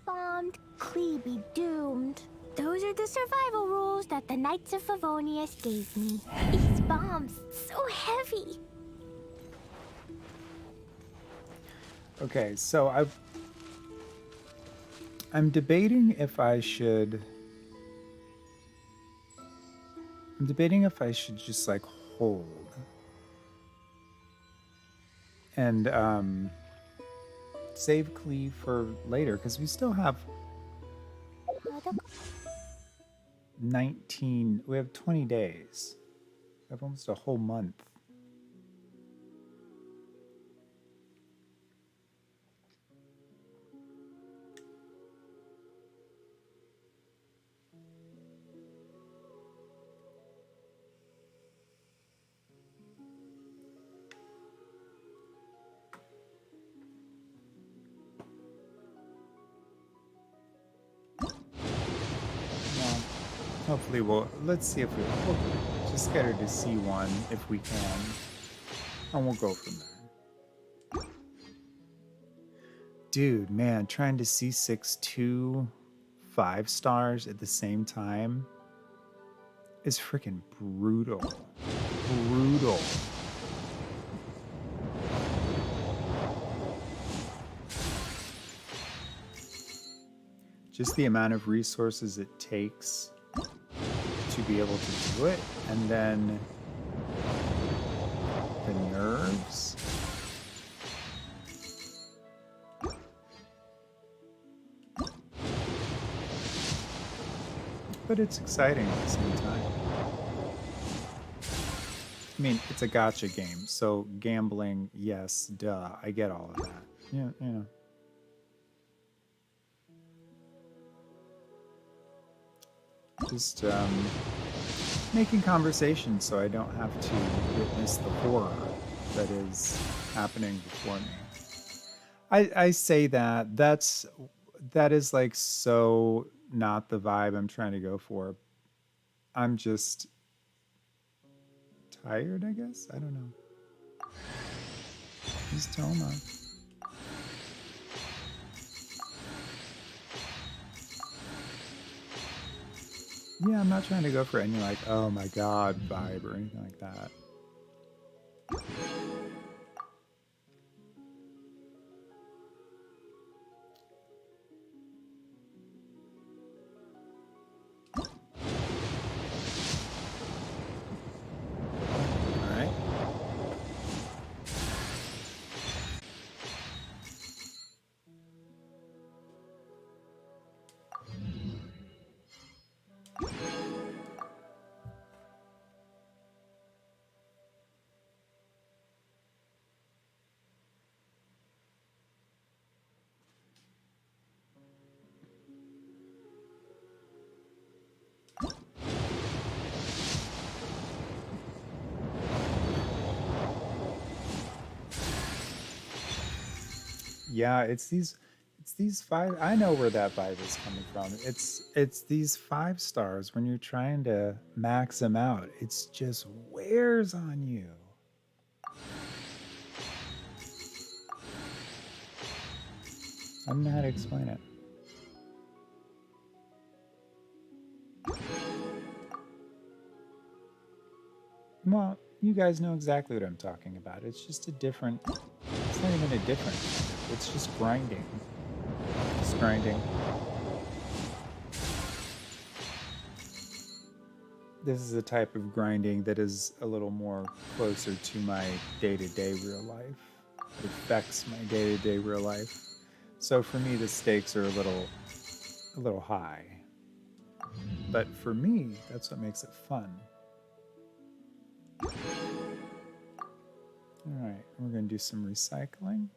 Bombed, Klee be doomed. Those are the survival rules that the Knights of Favonius gave me. These bombs, so heavy. Okay, so I'm debating if I should. I'm debating if I should just like hold and save Klee for later because we still have 19. We have 20 days. We have almost a whole month. Hopefully let's see if we'll just get her to C1 if we can. And we'll go from there. Dude, man, trying to C6 2 5 stars at the same time is freaking brutal. Brutal. Just the amount of resources it takes to be able to do it, and then the nerves. But it's exciting at the same time. I mean, it's a gacha game, so gambling, yes, duh, I get all of that. Yeah, you know. Just making conversation so I don't have to witness the horror that is happening before me. I say that is like so not the vibe I'm trying to go for. I'm just tired, I guess. I don't know. He's Toma. Yeah, I'm not trying to go for any like, oh my god vibe or anything like that. Alright. Yeah, it's these five. I know where that vibe is coming from. It's these 5 stars when you're trying to max them out. It's just wears on you. I don't know how to explain it. Well, you guys know exactly what I'm talking about. It's just a different. It's not even a different kind of. It's just grinding. Just grinding. this is a type of grinding that is a little more closer to my day-to-day real life. It affects my day-to-day real life. So for me, the stakes are a little high. But for me, that's what makes it fun. All right, we're going to do some recycling.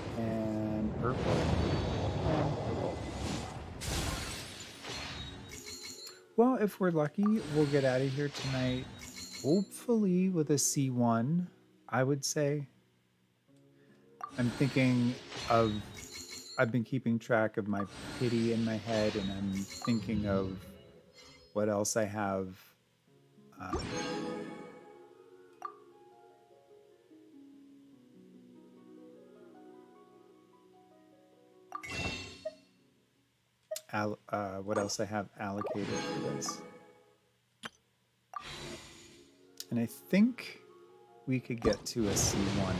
And purple and purple. Well, if we're lucky, we'll get out of here tonight, hopefully with a C1, I would say. I'm thinking of, I've been keeping track of my pity in my head, and I'm thinking of what else I have. What else I have allocated for this. And I think we could get to a C1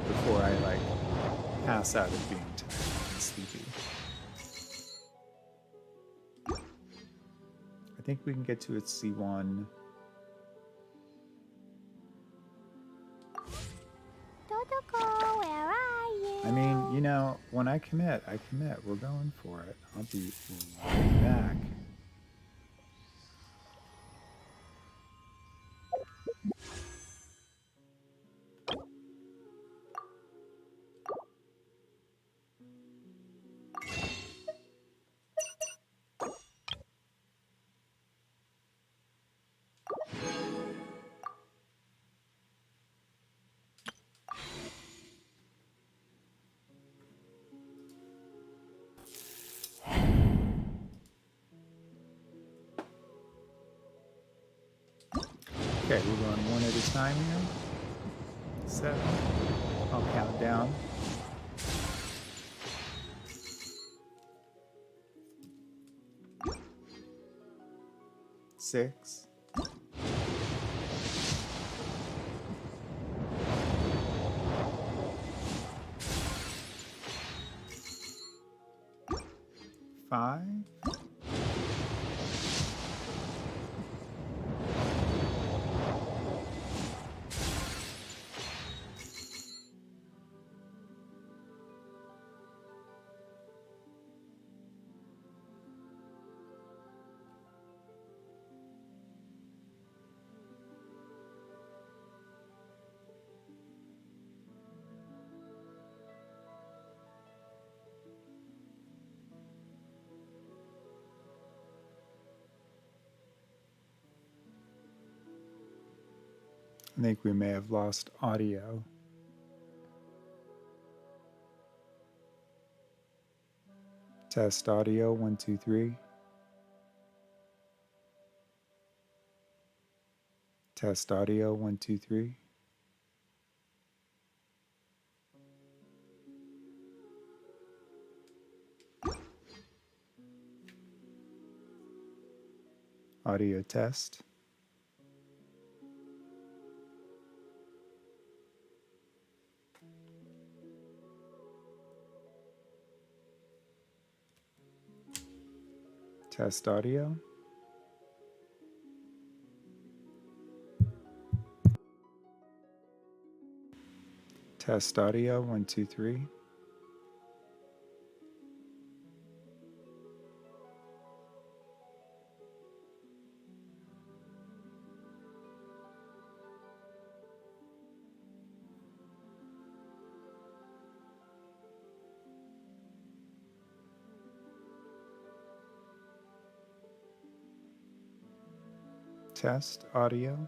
before I like pass out of being tired and sleepy. I think we can get to a C1. Totoko, where are you? I mean, you know, when I commit, I commit. We're going for it. I'll be right back. Okay, we're going one at a time here. 7. I'll count down. 6. 5. 'I think we may have lost audio. Test audio 1 2 3. Test audio 1 2 3. Audio test. Test audio. Test audio 1 2 3. Test audio.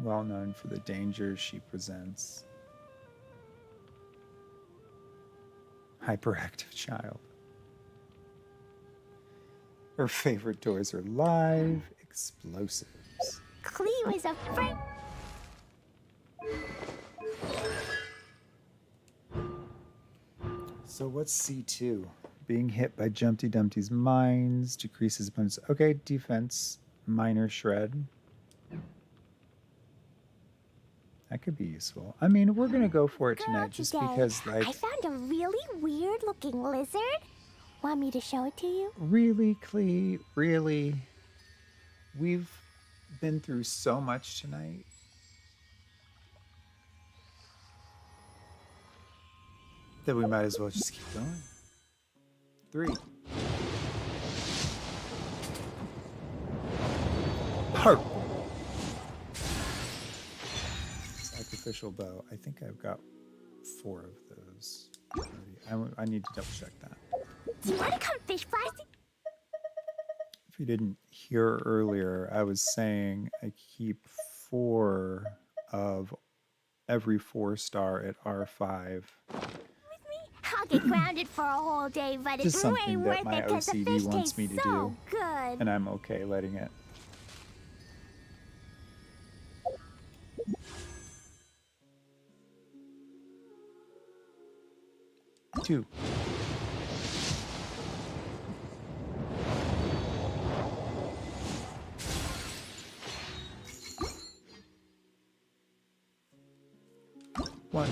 well known for the dangers she presents. Hyperactive child. Her favorite toys are live explosives. Klee was afraid. So what's C2? Being hit by Jumpty Dumpty's mines decreases opponent's... Okay, defense. Minor shred. That could be useful. I mean, we're going to go for it tonight just today. because, like... I found a really weird-looking lizard. Want me to show it to you? Really, Klee? Really? We've been through so much tonight. That we might as well just keep going. 3. Purple. Sacrificial bow. I think I've got 4 of those already. I need to double check that. Do you want to come fish fry? If you didn't hear earlier, I was saying I keep 4 of every 4-star at R5. I'll get grounded for a whole day, but Just it's something way that worth my it because the OCD fish wants taste me to so do. good. And I'm okay letting it. Two. One.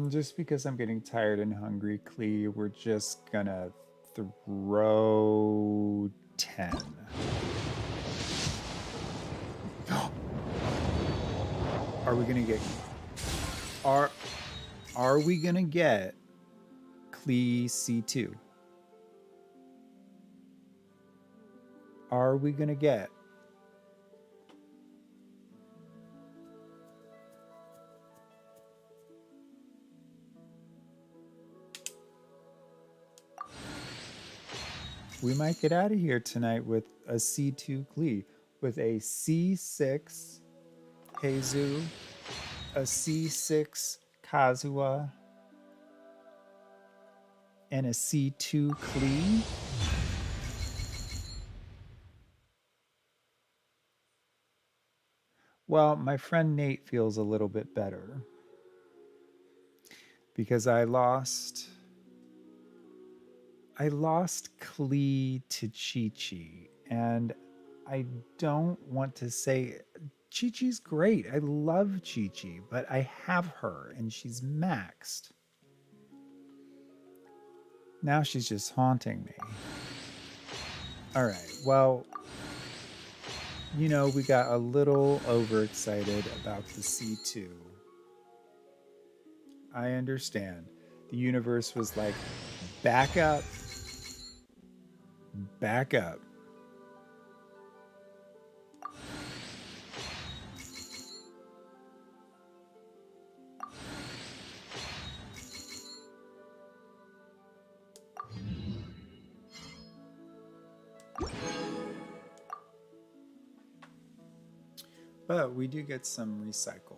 Just because I'm getting tired and hungry, Klee, we're just gonna throw 10. Are we gonna get... Are we gonna get Klee C2? Are we gonna get... We might get out of here tonight with a C2 Klee, with a C6 Heizu, a C6 Kazuha, and a C2 Klee. Well, my friend Nate feels a little bit better because I lost Klee to Chi-Chi, and I don't want to say... Chi-Chi's great. I love Chi-Chi, but I have her, and she's maxed. Now she's just haunting me. All right, well, you know, we got a little overexcited about the C2. I understand. The universe was like, back up. Back up. But we do get some recycle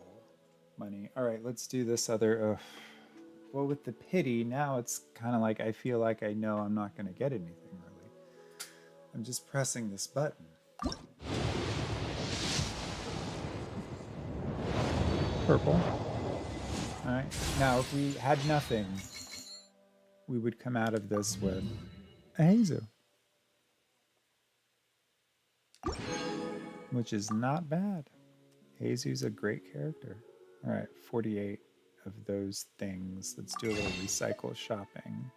money. All right, let's do this other... well, with the pity, now it's kind of like I feel like I know I'm not going to get anything, really. I'm just pressing this button. Purple. All right. Now, if we had nothing, we would come out of this with a Heizu, which is not bad. Heizu's a great character. All right, 48 of those things. Let's do a little recycle shopping.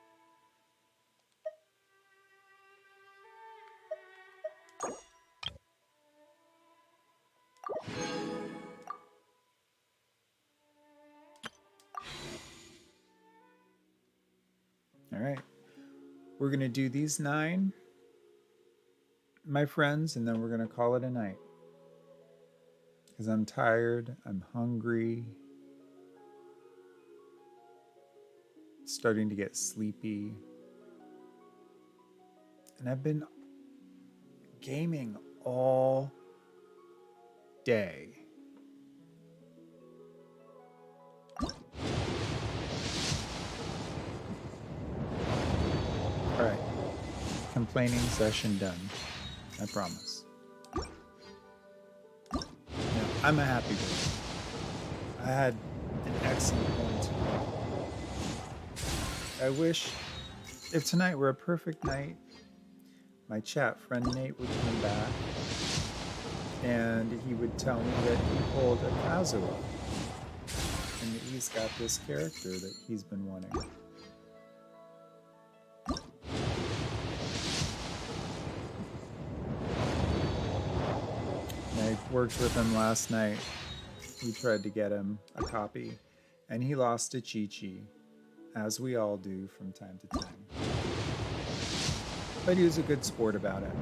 All right. We're going to do these 9, my friends, and then we're going to call it a night. Because I'm tired, I'm hungry, starting to get sleepy. And I've been gaming all day. All right. Complaining session done. I promise. Now, I'm a happy boy. I had an excellent one tonight. I wish if tonight were a perfect night, my chat friend Nate would come back and he would tell me that he pulled a Kazuha and that he's got this character that he's been wanting. And I worked with him last night. We tried to get him a copy and he lost to Chi-Chi, as we all do from time to time. But he was a good sport about it.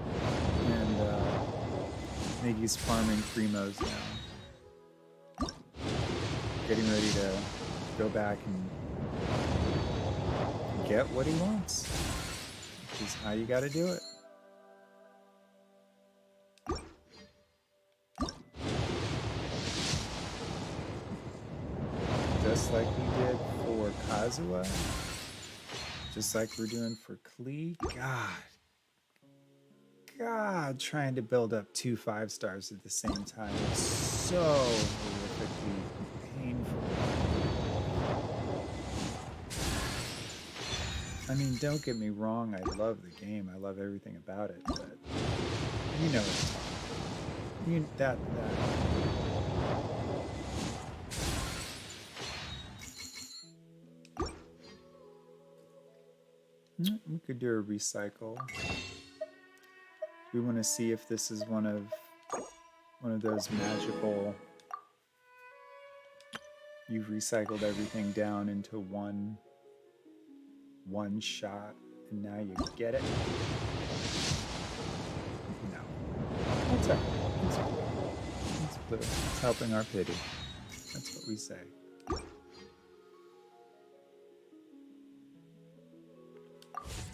And I think he's farming Primos now. Getting ready to go back and get what he wants. Which is how you gotta do it. Just like we did for Kazuha. Just like we're doing for Klee. God, trying to build up 2 5-stars at the same time is so horrifically painful. I mean, don't get me wrong, I love the game. I love everything about it, but you know it's hard. That. We could do a recycle. We want to see if this is one of those magical, you've recycled everything down into one shot and now you get it. No. That's all right. It's blue. It's blue. It's helping our pity. That's what we say.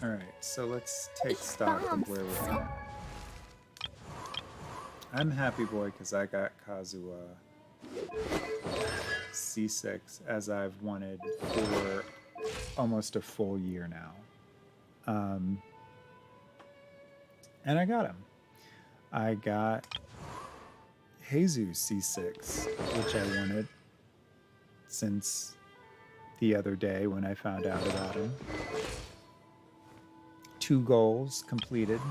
Alright, so let's take stock of where we're at. I'm happy boy because I got Kazuha C6 as I've wanted for almost a full year now. And I got him. I got Jesus C6, which I wanted since the other day when I found out about him. 2 goals completed.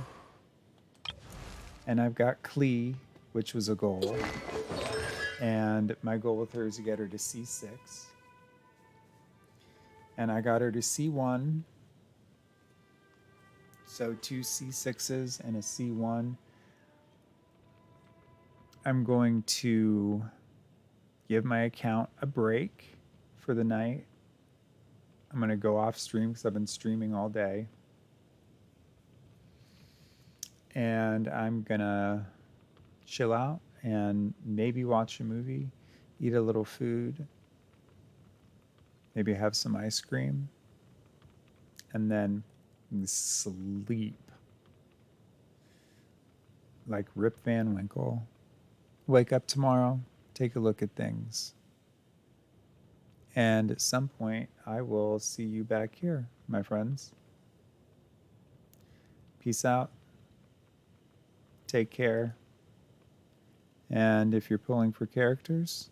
And I've got Klee, which was a goal. And my goal with her is to get her to C6. And I got her to C1. So 2 C6s and a C1. I'm going to give my account a break for the night. I'm going to go off stream because I've been streaming all day. And I'm going to chill out and maybe watch a movie, eat a little food, maybe have some ice cream, and then sleep like Rip Van Winkle. Wake up tomorrow, take a look at things. And at some point, I will see you back here, my friends. Peace out. Take care. And if you're pulling for characters,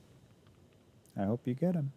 I hope you get them.